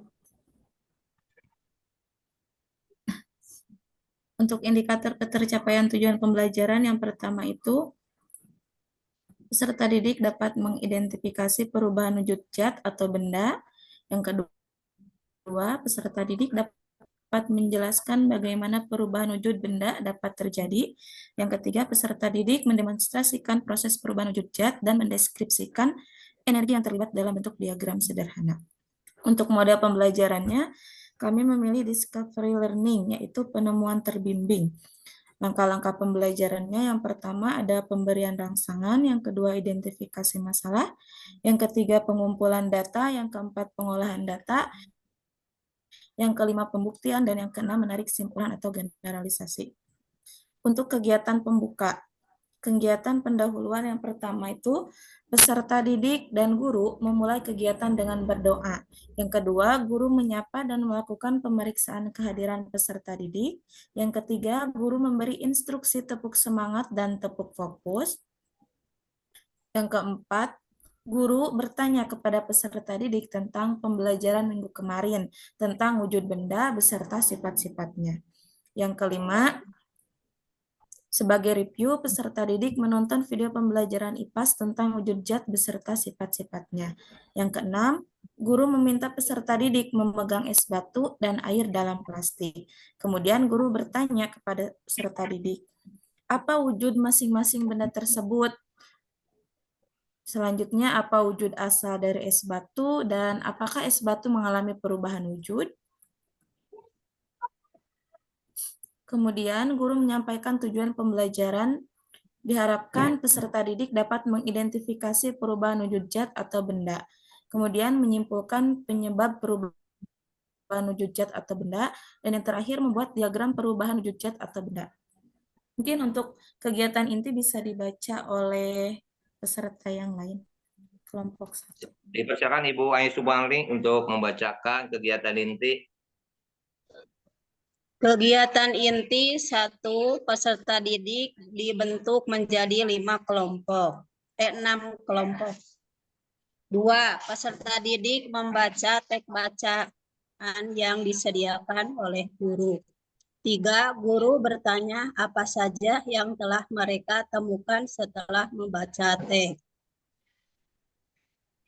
J: Untuk indikator ketercapaian tujuan pembelajaran, yang pertama itu peserta didik dapat mengidentifikasi perubahan wujud zat atau benda. Yang kedua, peserta didik dapat menjelaskan bagaimana perubahan wujud benda dapat terjadi. Yang ketiga, peserta didik mendemonstrasikan proses perubahan wujud zat dan mendeskripsikan energi yang terlibat dalam bentuk diagram sederhana. Untuk model pembelajarannya, kami memilih discovery learning, yaitu penemuan terbimbing. Langkah-langkah pembelajarannya, yang pertama ada pemberian rangsangan, yang kedua identifikasi masalah, yang ketiga pengumpulan data, yang keempat pengolahan data, yang kelima pembuktian, dan yang keenam menarik kesimpulan atau generalisasi. Untuk kegiatan pembuka, kegiatan pendahuluan yang pertama itu peserta didik dan guru memulai kegiatan dengan berdoa. Yang kedua, guru menyapa dan melakukan pemeriksaan kehadiran peserta didik. Yang ketiga, guru memberi instruksi tepuk semangat dan tepuk fokus. Yang keempat, guru bertanya kepada peserta didik tentang pembelajaran minggu kemarin, tentang wujud benda beserta sifat-sifatnya. Yang kelima, sebagai review, peserta didik menonton video pembelajaran IPAS tentang wujud zat beserta sifat-sifatnya. Yang keenam, guru meminta peserta didik memegang es batu dan air dalam plastik. Kemudian guru bertanya kepada peserta didik, apa wujud masing-masing benda tersebut? Selanjutnya, apa wujud asal dari es batu dan apakah es batu mengalami perubahan wujud? Kemudian, guru menyampaikan tujuan pembelajaran. Diharapkan peserta didik dapat mengidentifikasi perubahan wujud zat atau benda. Kemudian, menyimpulkan penyebab perubahan wujud zat atau benda. Dan yang terakhir, membuat diagram perubahan wujud zat atau benda. Mungkin untuk kegiatan inti bisa dibaca oleh peserta yang lain. Kelompok 1.
H: Dipersilakan Ibu Ai Sumarni untuk membacakan kegiatan inti.
L: Kegiatan inti 1, peserta didik dibentuk menjadi 6 kelompok. 2, peserta didik membaca teks bacaan yang disediakan oleh guru. 3, guru bertanya apa saja yang telah mereka temukan setelah membaca teks.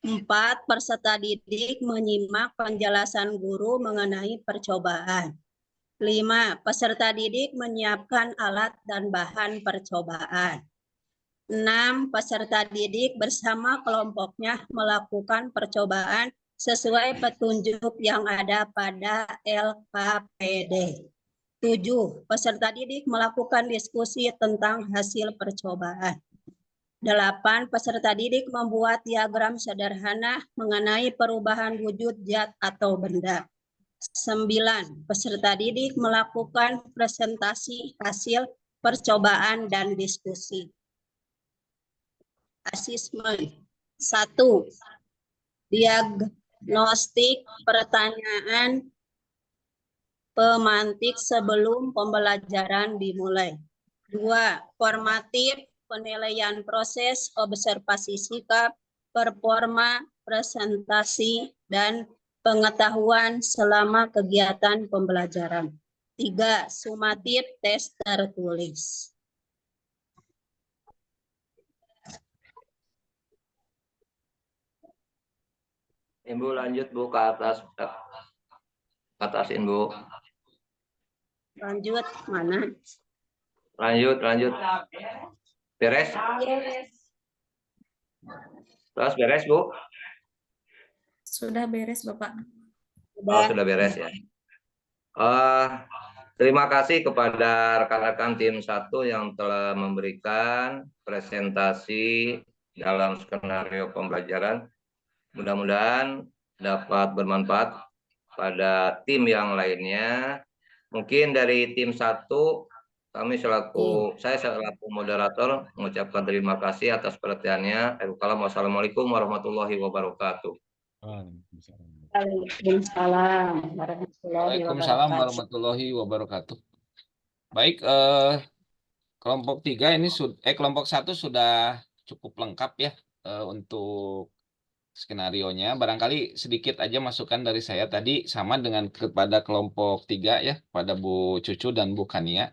L: 4, peserta didik menyimak penjelasan guru mengenai percobaan. 5, peserta didik menyiapkan alat dan bahan percobaan. 6, peserta didik bersama kelompoknya melakukan percobaan sesuai petunjuk yang ada pada LKPD. 7, peserta didik melakukan diskusi tentang hasil percobaan. 8, peserta didik membuat diagram sederhana mengenai perubahan wujud zat atau benda. 9, peserta didik melakukan presentasi hasil percobaan, dan diskusi. Asesmen 1. Diagnostik pertanyaan pemantik sebelum pembelajaran dimulai. 2. Formatif penilaian proses, observasi sikap, performa, presentasi, dan pengetahuan selama kegiatan pembelajaran. 3. Sumatif tes tertulis.
H: Ibu lanjut Bu ke atas. Atasin Bu.
L: Lanjut mana?
H: Lanjut. Beres?
E: Yes.
H: Terus beres Bu?
J: Sudah beres, Bapak.
H: Oh, sudah beres ya. Terima kasih kepada rekan-rekan tim 1 yang telah memberikan presentasi dalam skenario pembelajaran. Mudah-mudahan dapat bermanfaat pada tim yang lainnya. Mungkin dari tim 1, saya selaku moderator mengucapkan terima kasih atas perhatiannya. Wassalamualaikum warahmatullahi wabarakatuh.
L: Waalaikumsalam warahmatullahi
B: Waalaikumsalam
L: wabarakatuh.
B: warahmatullahi wabarakatuh. Baik, kelompok 3 ini kelompok 1 sudah cukup lengkap ya untuk skenarionya. Barangkali sedikit aja masukan dari saya tadi sama dengan kepada kelompok 3 ya, pada Bu Cucu dan Bu Kania.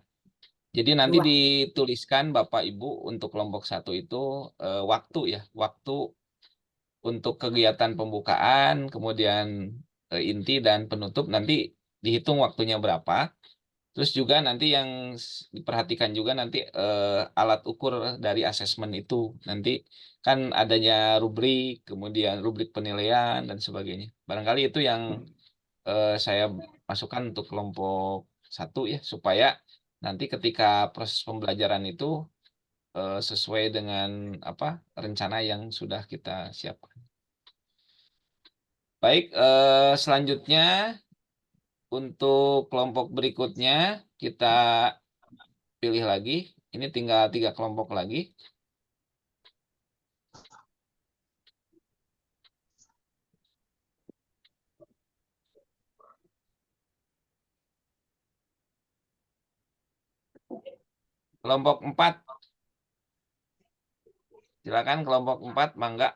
B: Jadi nanti dituliskan Bapak Ibu untuk kelompok 1 itu waktu ya, waktu untuk kegiatan pembukaan, kemudian inti dan penutup nanti dihitung waktunya berapa. Terus juga nanti yang diperhatikan juga nanti alat ukur dari asesmen itu. Nanti kan adanya rubrik, kemudian rubrik penilaian dan sebagainya. Barangkali itu yang saya masukkan untuk kelompok 1 ya, supaya nanti ketika proses pembelajaran itu sesuai dengan rencana yang sudah kita siapkan. Baik, selanjutnya untuk kelompok berikutnya kita pilih lagi. Ini tinggal 3 kelompok lagi. Kelompok 4. Silakan kelompok 4, mangga.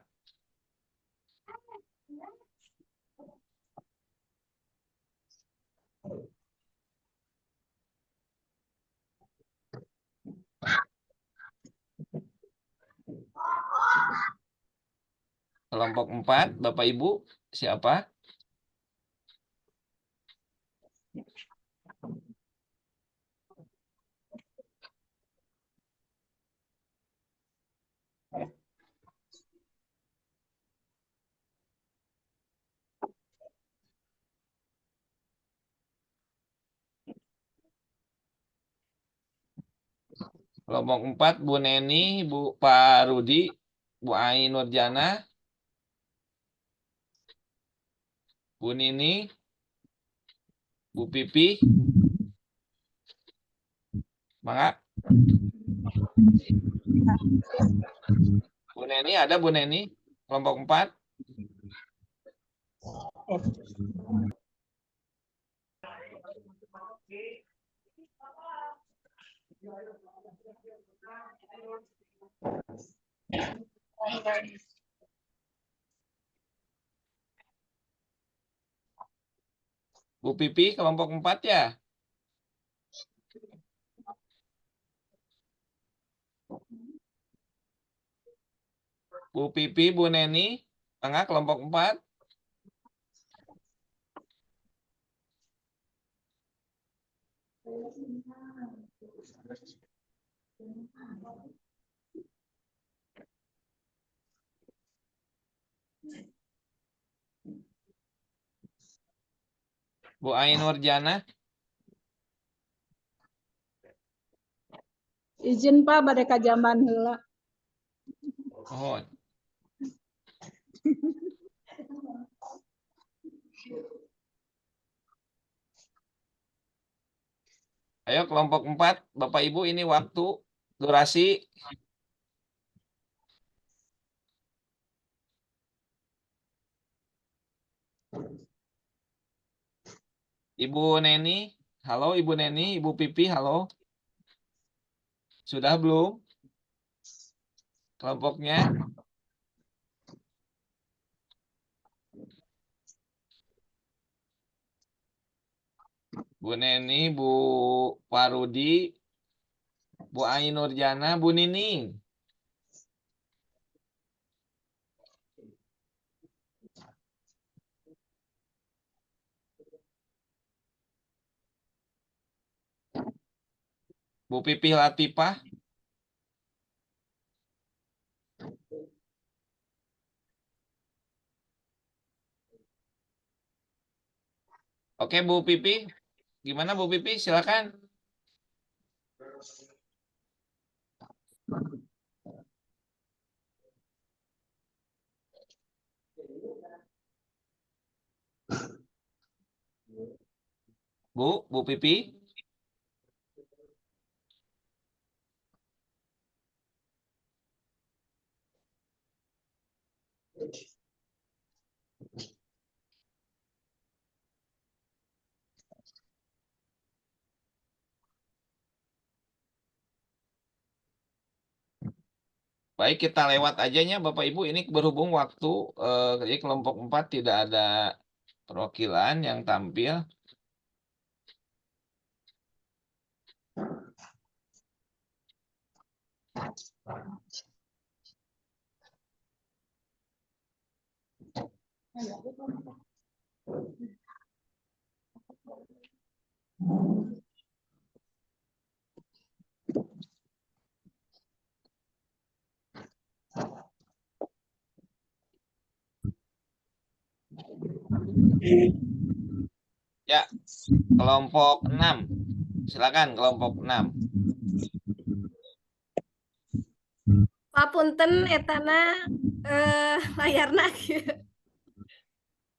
B: Kelompok 4, Bapak Ibu, siapa? Kelompok 4, Bu Neni, Pak Rudi, Bu Ai Nurjana, Bu Nini, Bu Pipi. Mangga. Bu Neni, ada Bu Neni? Kelompok 4. Bu Pipi, kelompok 4 ya? Bu Pipi, Bu Neni, tengah kelompok 4. Bu Ai Nurjana.
I: Izin Pak bade ka jaman heula.
B: Oh. Ayo kelompok 4, Bapak Ibu ini waktu, durasi. Ibu Neni, halo Ibu Neni, Ibu Pipi, halo. Sudah belum? Kelompoknya? Bu Neni, Bu Parudi, Bu Ain Nurjana, Bu Nining. Bu Pipi Latifah. Oke Bu Pipi, gimana Bu Pipi? Silakan. Bu Pipi. Baik, kita lewat ajanya Bapak Ibu. Ini berhubung waktu jadi kelompok 4 tidak ada perwakilan yang tampil. Ya, kelompok 6. Silakan kelompok 6.
M: Papunten etana layarna.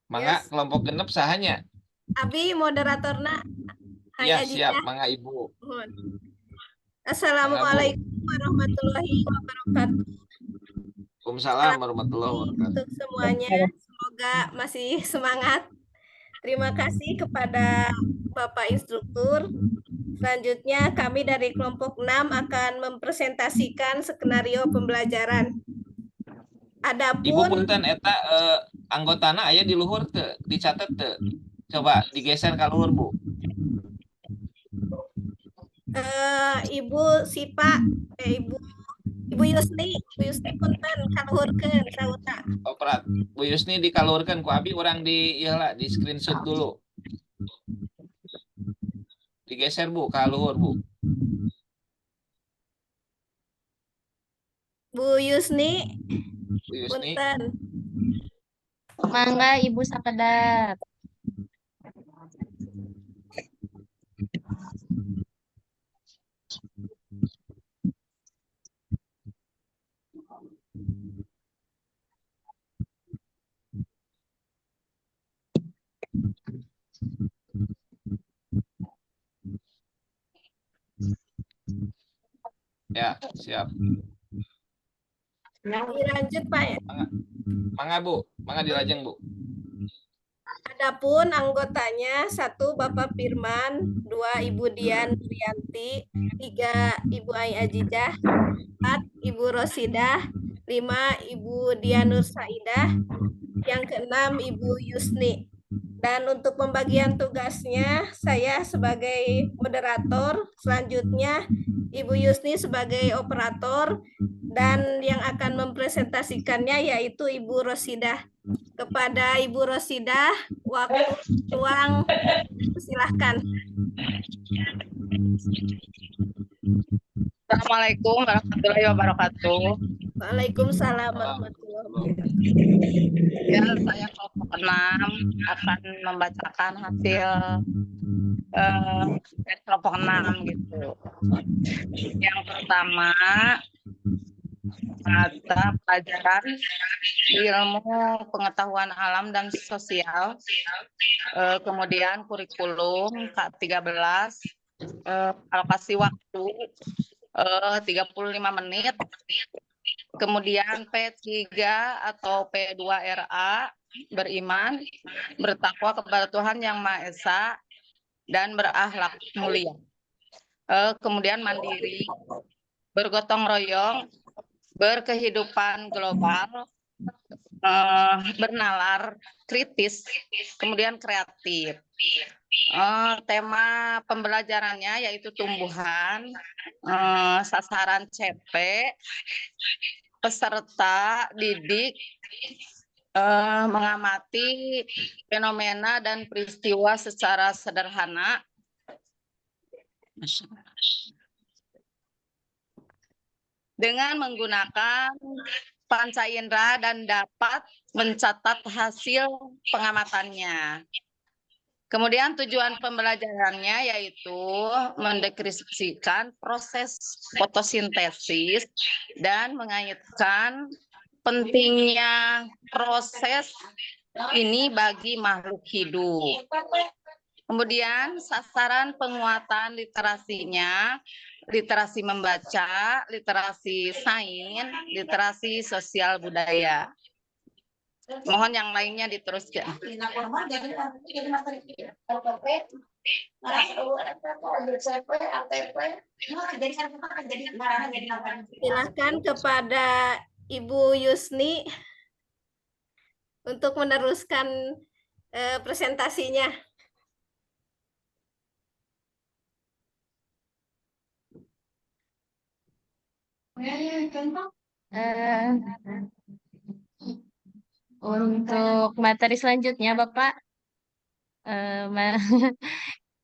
B: Mangga
M: Yes.
B: kelompok genep sahanya.
M: Abi moderatorna.
B: Iya,
M: Aya
B: siap.
M: Jika.
B: Mangga Ibu.
M: Mohon. Assalamualaikum warahmatullahi wabarakatuh.
B: Waalaikumsalam warahmatullahi wabarakatuh.
M: Untuk semuanya, semoga masih semangat. Terima kasih kepada Bapak Instruktur. Selanjutnya kami dari kelompok 6 akan mempresentasikan skenario pembelajaran.
B: Ibu
M: Adapun
B: punten eta anggotana aya di luhur teu, dicatet teu. Coba digeser ka luhur, Bu.
M: Ibu Sipa, Ibu Yusni punten kaluhurkeun saura.
B: Operat. Bu Yusni dikalurkeun ku abi orang di ieu lah, di screenshot dulu. Digeser Bu ka luhur, Bu.
M: Bu Yusni,
B: Bu Yusni.
M: punten.
G: Mangga Ibu sakedap.
B: Ya, siap.
M: Dilanjut Pak.
B: Mangga Bu, mangga dilajeng Bu.
M: Adapun anggotanya 1 Bapak Firman, 2 Ibu Dian Nurianti, 3 Ibu Ai Ajijah, 4 Ibu Rosidah, 5 Ibu Dian Nur Saidah, yang ke-6 Ibu Yusni. Dan untuk pembagian tugasnya, saya sebagai moderator, selanjutnya Ibu Yusni sebagai operator, dan yang akan mempresentasikannya yaitu Ibu Rosidah. Kepada Ibu Rosidah, waktu ruang silahkan.
N: Assalamualaikum warahmatullahi wabarakatuh.
M: Waalaikumsalam warahmatullahi wabarakatuh.
N: Ya, saya kelompok 6 akan membacakan hasil kelompok 6 gitu. Yang pertama mata pelajaran ilmu pengetahuan alam dan sosial, kemudian kurikulum K13, alokasi waktu 35 menit. Kemudian P3 atau P2RA, beriman, bertakwa kepada Tuhan Yang Maha Esa, dan berakhlak mulia. Kemudian mandiri, bergotong royong, berkehidupan global, bernalar, kritis, kemudian kreatif. Tema pembelajarannya yaitu tumbuhan, sasaran CP, peserta didik mengamati fenomena dan peristiwa secara sederhana. Dengan menggunakan panca indera dan dapat mencatat hasil pengamatannya. Kemudian tujuan pembelajarannya yaitu mendeskripsikan proses fotosintesis dan mengaitkan pentingnya proses ini bagi makhluk hidup. Kemudian sasaran penguatan literasinya, literasi membaca, literasi sains, literasi sosial budaya. Mohon yang lainnya diteruskan.
M: Silakan kepada Ibu Yusni untuk meneruskan presentasinya.
G: Untuk materi selanjutnya, Bapak,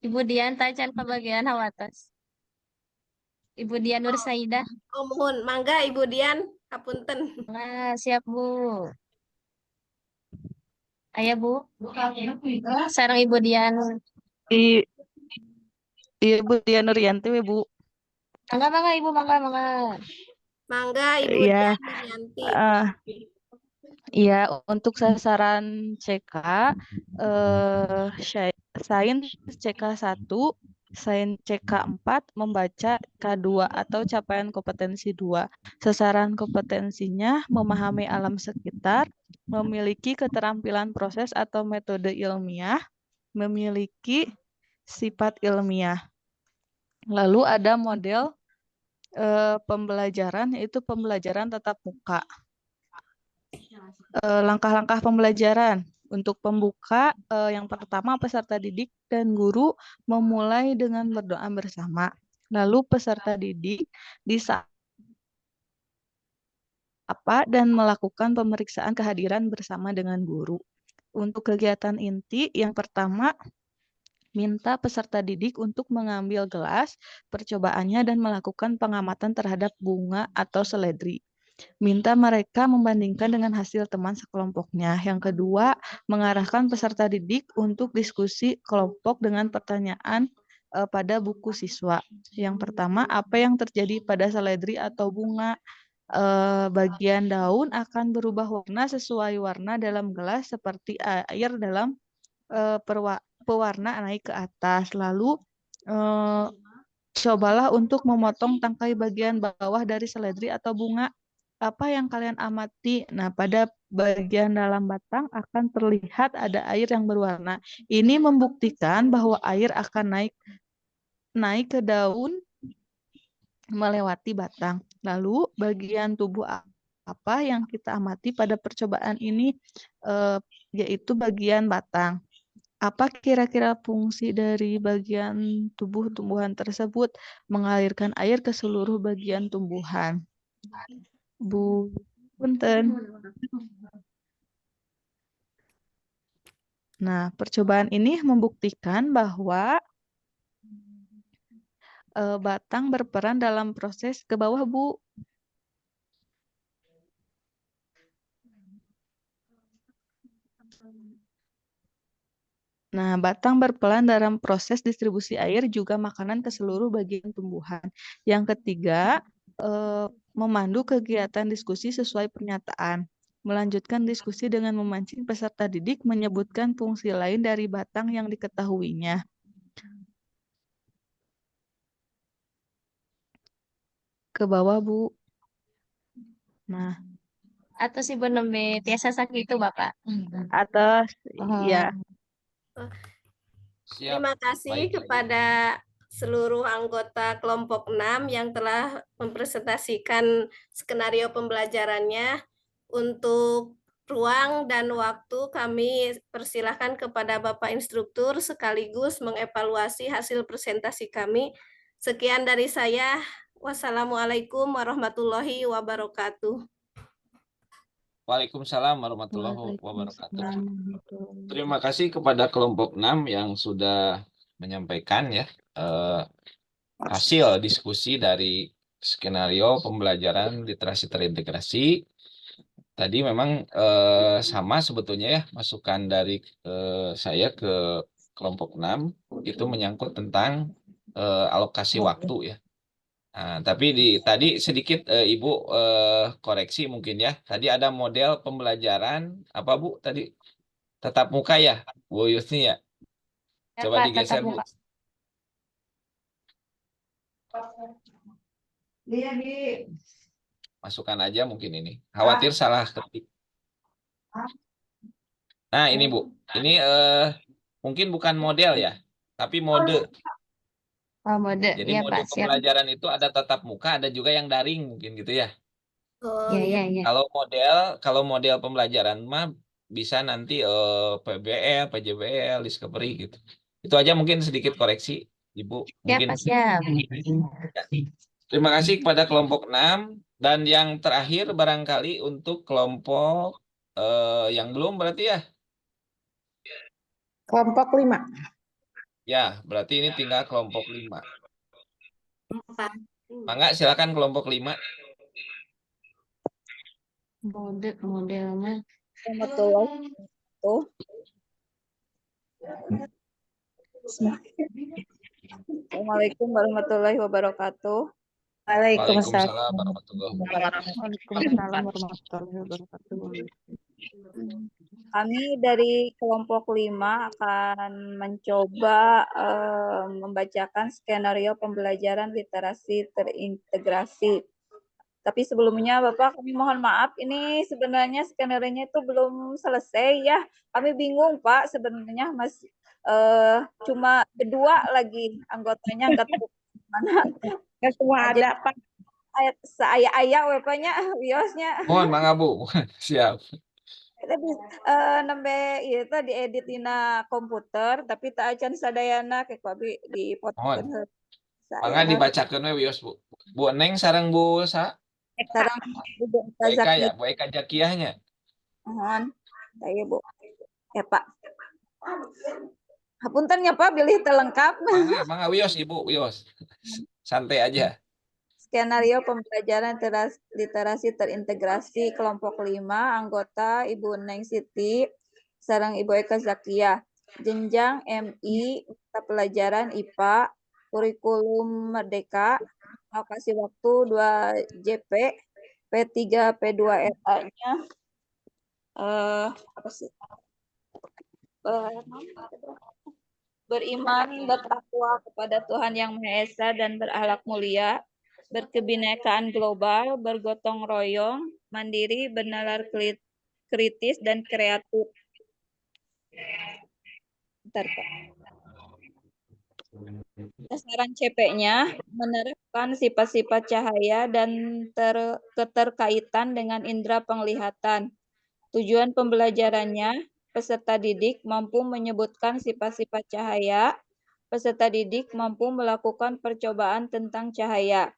G: Ibu Dian tacan pembagian hawatas. Ibu Dian Nursaidah.
M: Oh, mohon, mangga Ibu Dian, hapunten.
G: Nah, siap Bu. Ayo Bu. Sarang Ibu Dian.
O: Ibu Dian Nurianti, Bu.
G: Mangga Ibu, mangga.
M: Mangga Ibu
O: Ya,
M: Dian Nurianti.
O: ya, untuk sasaran CK, sains CK1, sains CK4, membaca K2 atau capaian kompetensi 2. Sasaran kompetensinya memahami alam sekitar, memiliki keterampilan proses atau metode ilmiah, memiliki sifat ilmiah. Lalu ada model pembelajaran, yaitu pembelajaran tatap muka. Langkah-langkah pembelajaran. Untuk pembuka, yang pertama peserta didik dan guru memulai dengan berdoa bersama. Lalu peserta didik disapa dan melakukan pemeriksaan kehadiran bersama dengan guru. Untuk kegiatan inti, yang pertama minta peserta didik untuk mengambil gelas percobaannya dan melakukan pengamatan terhadap bunga atau seledri. Minta mereka membandingkan dengan hasil teman sekelompoknya. Yang kedua, mengarahkan peserta didik untuk diskusi kelompok dengan pertanyaan pada buku siswa. Yang pertama, apa yang terjadi pada seledri atau bunga? Bagian daun akan berubah warna sesuai warna dalam gelas seperti air dalam pewarna naik ke atas. Lalu cobalah untuk memotong tangkai bagian bawah dari seledri atau bunga. Apa yang kalian amati? Nah, pada bagian dalam batang akan terlihat ada air yang berwarna. Ini membuktikan bahwa air akan naik ke daun melewati batang. Lalu bagian tubuh apa yang kita amati pada percobaan ini, yaitu bagian batang. Apa kira-kira fungsi dari bagian tubuh tumbuhan tersebut? Mengalirkan air ke seluruh bagian tumbuhan. Bu, punten. Nah, percobaan ini membuktikan bahwa batang berperan dalam proses ke bawah, Bu. Nah, batang berperan dalam proses distribusi air juga makanan ke seluruh bagian tumbuhan. Yang ketiga, memandu kegiatan diskusi sesuai pernyataan. Melanjutkan diskusi dengan memancing peserta didik menyebutkan fungsi lain dari batang yang diketahuinya. ke bawah, Bu. Nah,
G: Atau si nembe tiasa sakit itu Bapak.
O: atas, ya.
B: Siap.
M: Terima kasih
B: Baik.
M: kepada seluruh anggota kelompok 6 yang telah mempresentasikan skenario pembelajarannya. Untuk ruang dan waktu kami persilahkan kepada Bapak Instruktur sekaligus mengevaluasi hasil presentasi kami. Sekian dari saya. Wassalamualaikum warahmatullahi wabarakatuh.
B: Waalaikumsalam warahmatullahi wabarakatuh. Terima kasih kepada kelompok 6 yang sudah menyampaikan ya hasil diskusi dari skenario pembelajaran literasi terintegrasi. Tadi memang sama sebetulnya ya masukan dari saya ke kelompok 6 itu menyangkut tentang alokasi waktu ya. Nah, tapi tadi sedikit Ibu koreksi mungkin ya. Tadi ada model pembelajaran apa Bu tadi? Tatap muka ya, Bu Yusni ya.
G: Ya,
B: Coba
G: Pak,
B: digeser
G: tatap
B: Bu.
G: muka.
B: Masukkan aja mungkin ini. Khawatir salah ketik. Nah, ini Bu. Ini mungkin bukan model ya, tapi mode.
G: Oh, mode.
B: Jadi
G: Ya,
B: mode
G: Pak, siap.
B: pembelajaran itu ada tatap muka, ada juga yang daring mungkin gitu ya.
G: Ya, ya, ya.
B: Kalau model pembelajaran mah bisa nanti PBL, PJBL, Discovery gitu. Itu aja mungkin sedikit koreksi, Ibu.
G: Siap,
B: Mungkin.
G: Pak, siap.
B: Terima kasih kepada kelompok 6 dan yang terakhir barangkali untuk kelompok yang belum berarti ya.
I: Kelompok 5.
B: Ya, berarti ini tinggal kelompok 5. Mangga silakan kelompok 5.
G: Modelnya.
P: Assalamualaikum warahmatullahi wabarakatuh.
B: Waalaikumsalam warahmatullahi wabarakatuh.
O: Waalaikumsalam warahmatullahi wabarakatuh.
P: Kami dari kelompok 5 akan mencoba membacakan skenario pembelajaran literasi terintegrasi. Tapi sebelumnya Bapak kami mohon maaf, ini sebenarnya skenario-nya itu belum selesai ya. Kami bingung Pak, sebenarnya masih cuma kedua lagi anggotanya, nggak tahu mana.
I: Nggak semua ada Pak.
P: Ayah Bapak-nya, wiosnya.
B: Mohon Mangga Bu. Siap.
P: Tapi nembe ieu teh diedit dina komputer tapi teu acan sadayana kayak abi dipotongkeun.
B: Mangga dibacakeun we wios Bu. Bu Neng sareng Bu Sa?
P: Sareng Bu
B: Eka ya, Bu Eka Jakiyahnya.
P: Mohon. Saya Bu. Ya Pak. Hapunten ya Pak, bilih teu lengkap.
B: Mangga wios Ibu, wios. Santai aja.
P: Skenario pembelajaran literasi terintegrasi kelompok 5, anggota Ibu Neng Siti, sareng Ibu Eka Zakiyah. Jenjang MI, mata pelajaran IPA, kurikulum merdeka, alokasi waktu 2 JP, P3, P2 RA-nya, apa sih? Beriman, bertakwa kepada Tuhan Yang Maha Esa dan berakhlak mulia, berkebinekaan global, bergotong royong, mandiri, bernalar kritis, dan kreatif. Bentar, Pak. Sasaran CP-nya menerapkan sifat-sifat cahaya dan keterkaitan dengan indera penglihatan. Tujuan pembelajarannya, peserta didik mampu menyebutkan sifat-sifat cahaya. Peserta didik mampu melakukan percobaan tentang cahaya.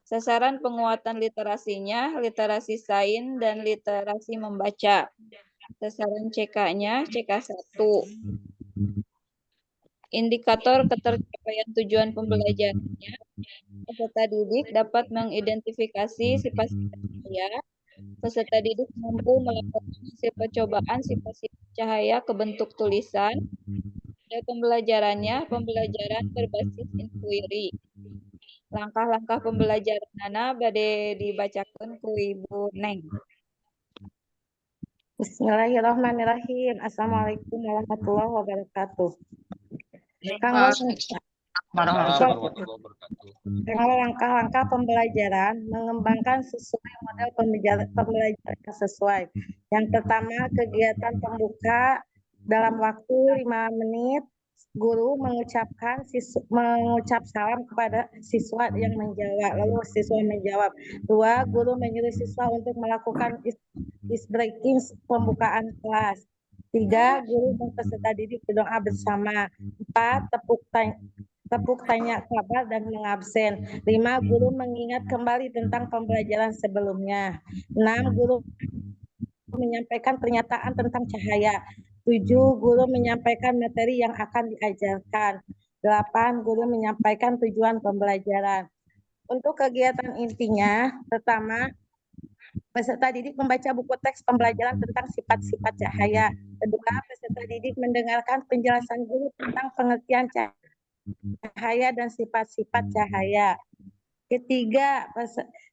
P: Sasaran penguatan literasinya, literasi sains dan literasi membaca. Sasaran CK-nya, CK1. Indikator ketercapaian tujuan pembelajarannya, peserta didik dapat mengidentifikasi sifat-sifat cahaya. Peserta didik mampu melakukan hasil percobaan sifat-sifat cahaya ke bentuk tulisan. Pada pembelajarannya, pembelajaran berbasis inquiry. Langkah-langkah pembelajaran Nana bade dibacakan ku Ibu Neng.
Q: Bismillahirrahmanirrahim. Assalamualaikum warahmatullahi wabarakatuh.
B: Waalaikumsalam warahmatullahi wabarakatuh.
C: Dengan langkah-langkah pembelajaran, mengembangkan sesuai model pembelajaran yang sesuai. Yang pertama, kegiatan pembuka dalam waktu 5 menit, guru mengucap salam kepada siswa yang menjawab, lalu siswa menjawab. 2, guru menyuruh siswa untuk melakukan ice breaking pembukaan kelas. 3, guru dan peserta didik berdoa bersama. 4, tepuk tanya kabar dan mengabsen. 5, guru mengingat kembali tentang pembelajaran sebelumnya. 6, guru menyampaikan pernyataan tentang cahaya. 7, guru menyampaikan materi yang akan diajarkan. 8, guru menyampaikan tujuan pembelajaran. Untuk kegiatan intinya, pertama, peserta didik membaca buku teks pembelajaran tentang sifat-sifat cahaya. Kedua, peserta didik mendengarkan penjelasan guru tentang pengertian cahaya dan sifat-sifat cahaya. Ketiga,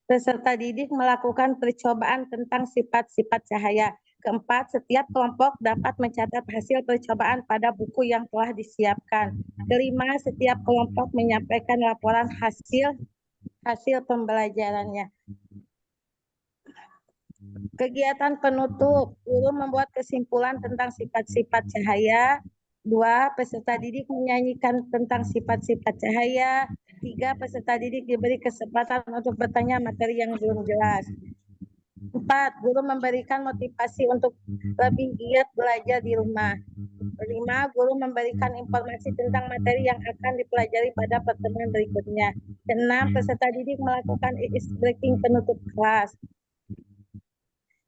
C: peserta didik melakukan percobaan tentang sifat-sifat cahaya. Keempat, setiap kelompok dapat mencatat hasil percobaan pada buku yang telah disiapkan. Kelima, setiap kelompok menyampaikan laporan hasil pembelajarannya. Kegiatan penutup, guru membuat kesimpulan tentang sifat-sifat cahaya. 2, peserta didik menyanyikan tentang sifat-sifat cahaya. 3, peserta didik diberi kesempatan untuk bertanya materi yang belum jelas. 4, guru memberikan motivasi untuk lebih giat belajar di rumah. 5, guru memberikan informasi tentang materi yang akan dipelajari pada pertemuan berikutnya. 6, peserta didik melakukan ice breaking penutup kelas.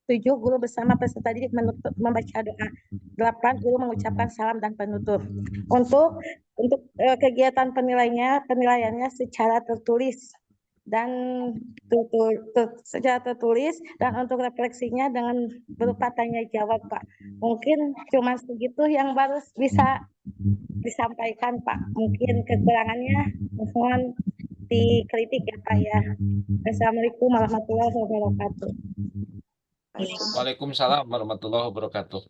C: 7, guru bersama peserta didik membaca doa. 8, guru mengucapkan salam dan penutup. Untuk kegiatan penilaiannya secara tertulis dan untuk refleksinya dengan berupa tanya jawab, Pak. Mungkin cuma segitu yang baru bisa disampaikan, Pak. Mungkin kekurangannya mohon dikritik ya, Pak ya. Assalamualaikum warahmatullahi wabarakatuh.
B: Waalaikumsalam warahmatullahi wabarakatuh.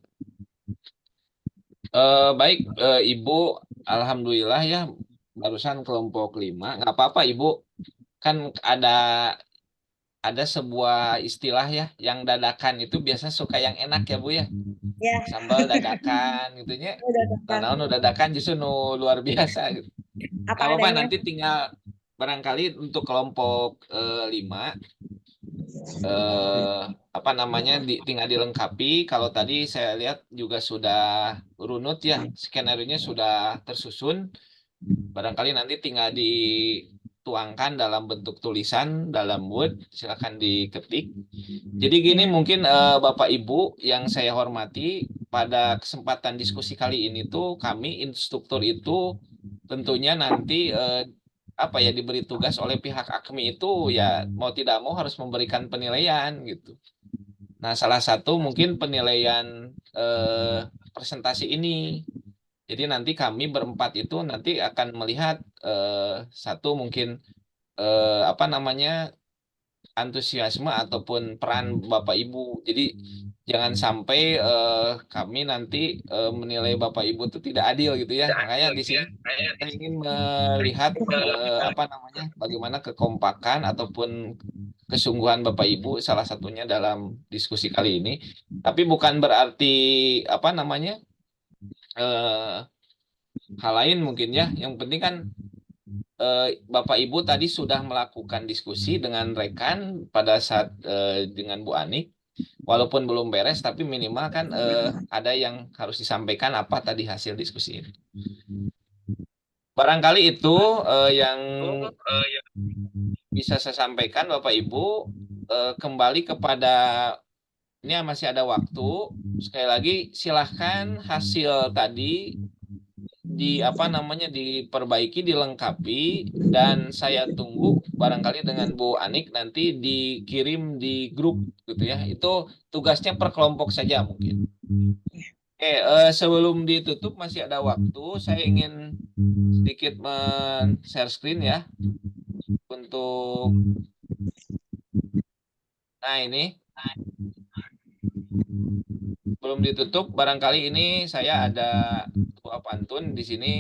B: Baik, Ibu, alhamdulillah ya, barusan kelompok 5. Nggak apa-apa, Ibu. Kan ada sebuah istilah ya, yang dadakan itu biasa suka yang enak ya, Bu ya. Sambal dadakan gitu nya. Karena dadakan justru luar biasa gitu. Nggak apa-apa, nanti tinggal barangkali untuk kelompok 5 tinggal dilengkapi. Kalau tadi saya lihat juga sudah runut ya, skenario-nya sudah tersusun. Barangkali nanti tinggal dituangkan dalam bentuk tulisan dalam Word, silakan diketik. Jadi gini, mungkin Bapak Ibu yang saya hormati, pada kesempatan diskusi kali ini tuh kami instruktur itu tentunya nanti diberi tugas oleh pihak AKMI itu ya mau tidak mau harus memberikan penilaian gitu. Nah, salah satu mungkin penilaian presentasi ini. Jadi nanti kami berempat itu nanti akan melihat satu mungkin antusiasme ataupun peran Bapak Ibu. Jadi jangan sampai kami nanti menilai Bapak Ibu itu tidak adil gitu ya. Makanya di sini kita ingin melihat bagaimana kekompakan ataupun kesungguhan Bapak Ibu salah satunya dalam diskusi kali ini. Tapi bukan berarti hal lain mungkin ya. Yang penting kan Bapak Ibu tadi sudah melakukan diskusi dengan rekan pada saat dengan Bu Anik. Walaupun belum beres, tapi minimal kan ada yang harus disampaikan apa tadi hasil diskusi ini. Barangkali itu yang bisa saya sampaikan, Bapak Ibu. Kembali kepada ini masih ada waktu. Sekali lagi silahkan hasil tadi diperbaiki, dilengkapi, dan saya tunggu barangkali dengan Bu Anik nanti dikirim di grup gitu ya. Itu tugasnya per kelompok saja mungkin. Oke, sebelum ditutup masih ada waktu, saya ingin sedikit men-share screen ya untuk ini. Belum ditutup, barangkali ini saya ada doa pantun di sini.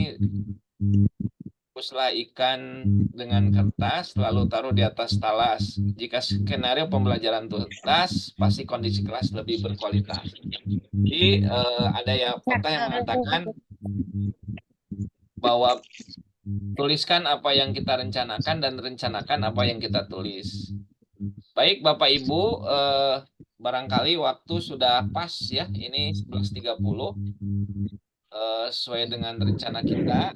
B: bungkuslah ikan dengan kertas, lalu taruh di atas talas. Jika skenario pembelajaran tuntas, pasti kondisi kelas lebih berkualitas. Jadi ada ya fakta yang mengatakan bahwa tuliskan apa yang kita rencanakan dan rencanakan apa yang kita tulis. Baik Bapak Ibu, barangkali waktu sudah pas ya, ini 11.30. Sesuai dengan rencana kita.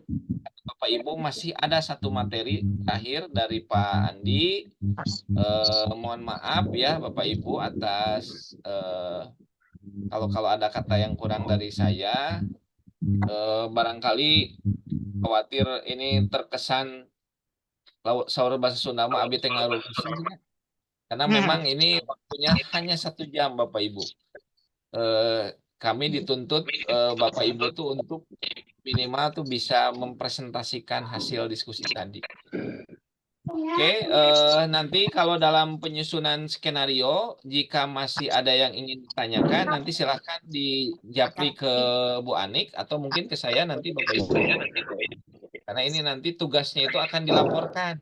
B: Bapak Ibu masih ada satu materi terakhir dari Pak Andi. Mohon maaf ya Bapak Ibu atas kalau ada kata yang kurang dari saya. Barangkali khawatir ini terkesan saur bahasa Sunda mah abi teh ngarurusan, karena memang ini waktunya hanya 1 jam Bapak Ibu. Kami dituntut Bapak Ibu tuh untuk minimal tuh bisa mempresentasikan hasil diskusi tadi. Oke, nanti kalau dalam penyusunan skenario, jika masih ada yang ingin ditanyakan, nanti silahkan dijapri ke Bu Anik atau mungkin ke saya nanti Bapak Ibu. Karena ini nanti tugasnya itu akan dilaporkan.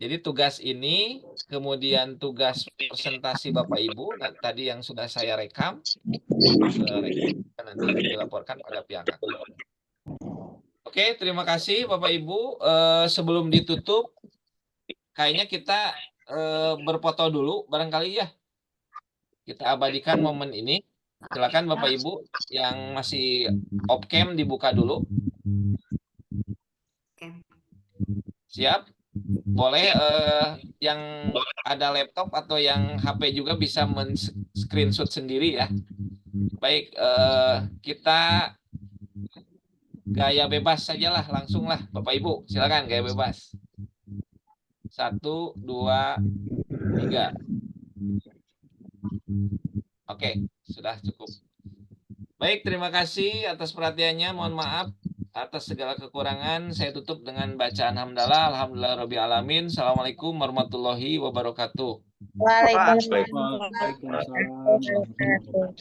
B: Jadi tugas ini, kemudian tugas presentasi Bapak Ibu, tadi yang sudah saya rekam, nanti dilaporkan pada pihak aktif. Oke, terima kasih Bapak Ibu. Sebelum ditutup, kayaknya kita berfoto dulu, barangkali ya. Kita abadikan momen ini. Silakan Bapak Ibu yang masih off cam dibuka dulu. Siap? Boleh yang ada laptop atau yang HP juga bisa men-screenshot sendiri ya. Baik, kita gaya bebas sajalah, langsung lah Bapak Ibu, silakan gaya bebas. 1, 2, 3. Oke, sudah cukup. Baik, terima kasih atas perhatiannya. Mohon maaf atas segala kekurangan. Saya tutup dengan bacaan hamdalah. Alhamdulillahirabbil alamin. Assalamualaikum warahmatullahi wabarakatuh.
C: Waalaikumsalam.
K: Waalaikumsalam warahmatullahi wabarakatuh.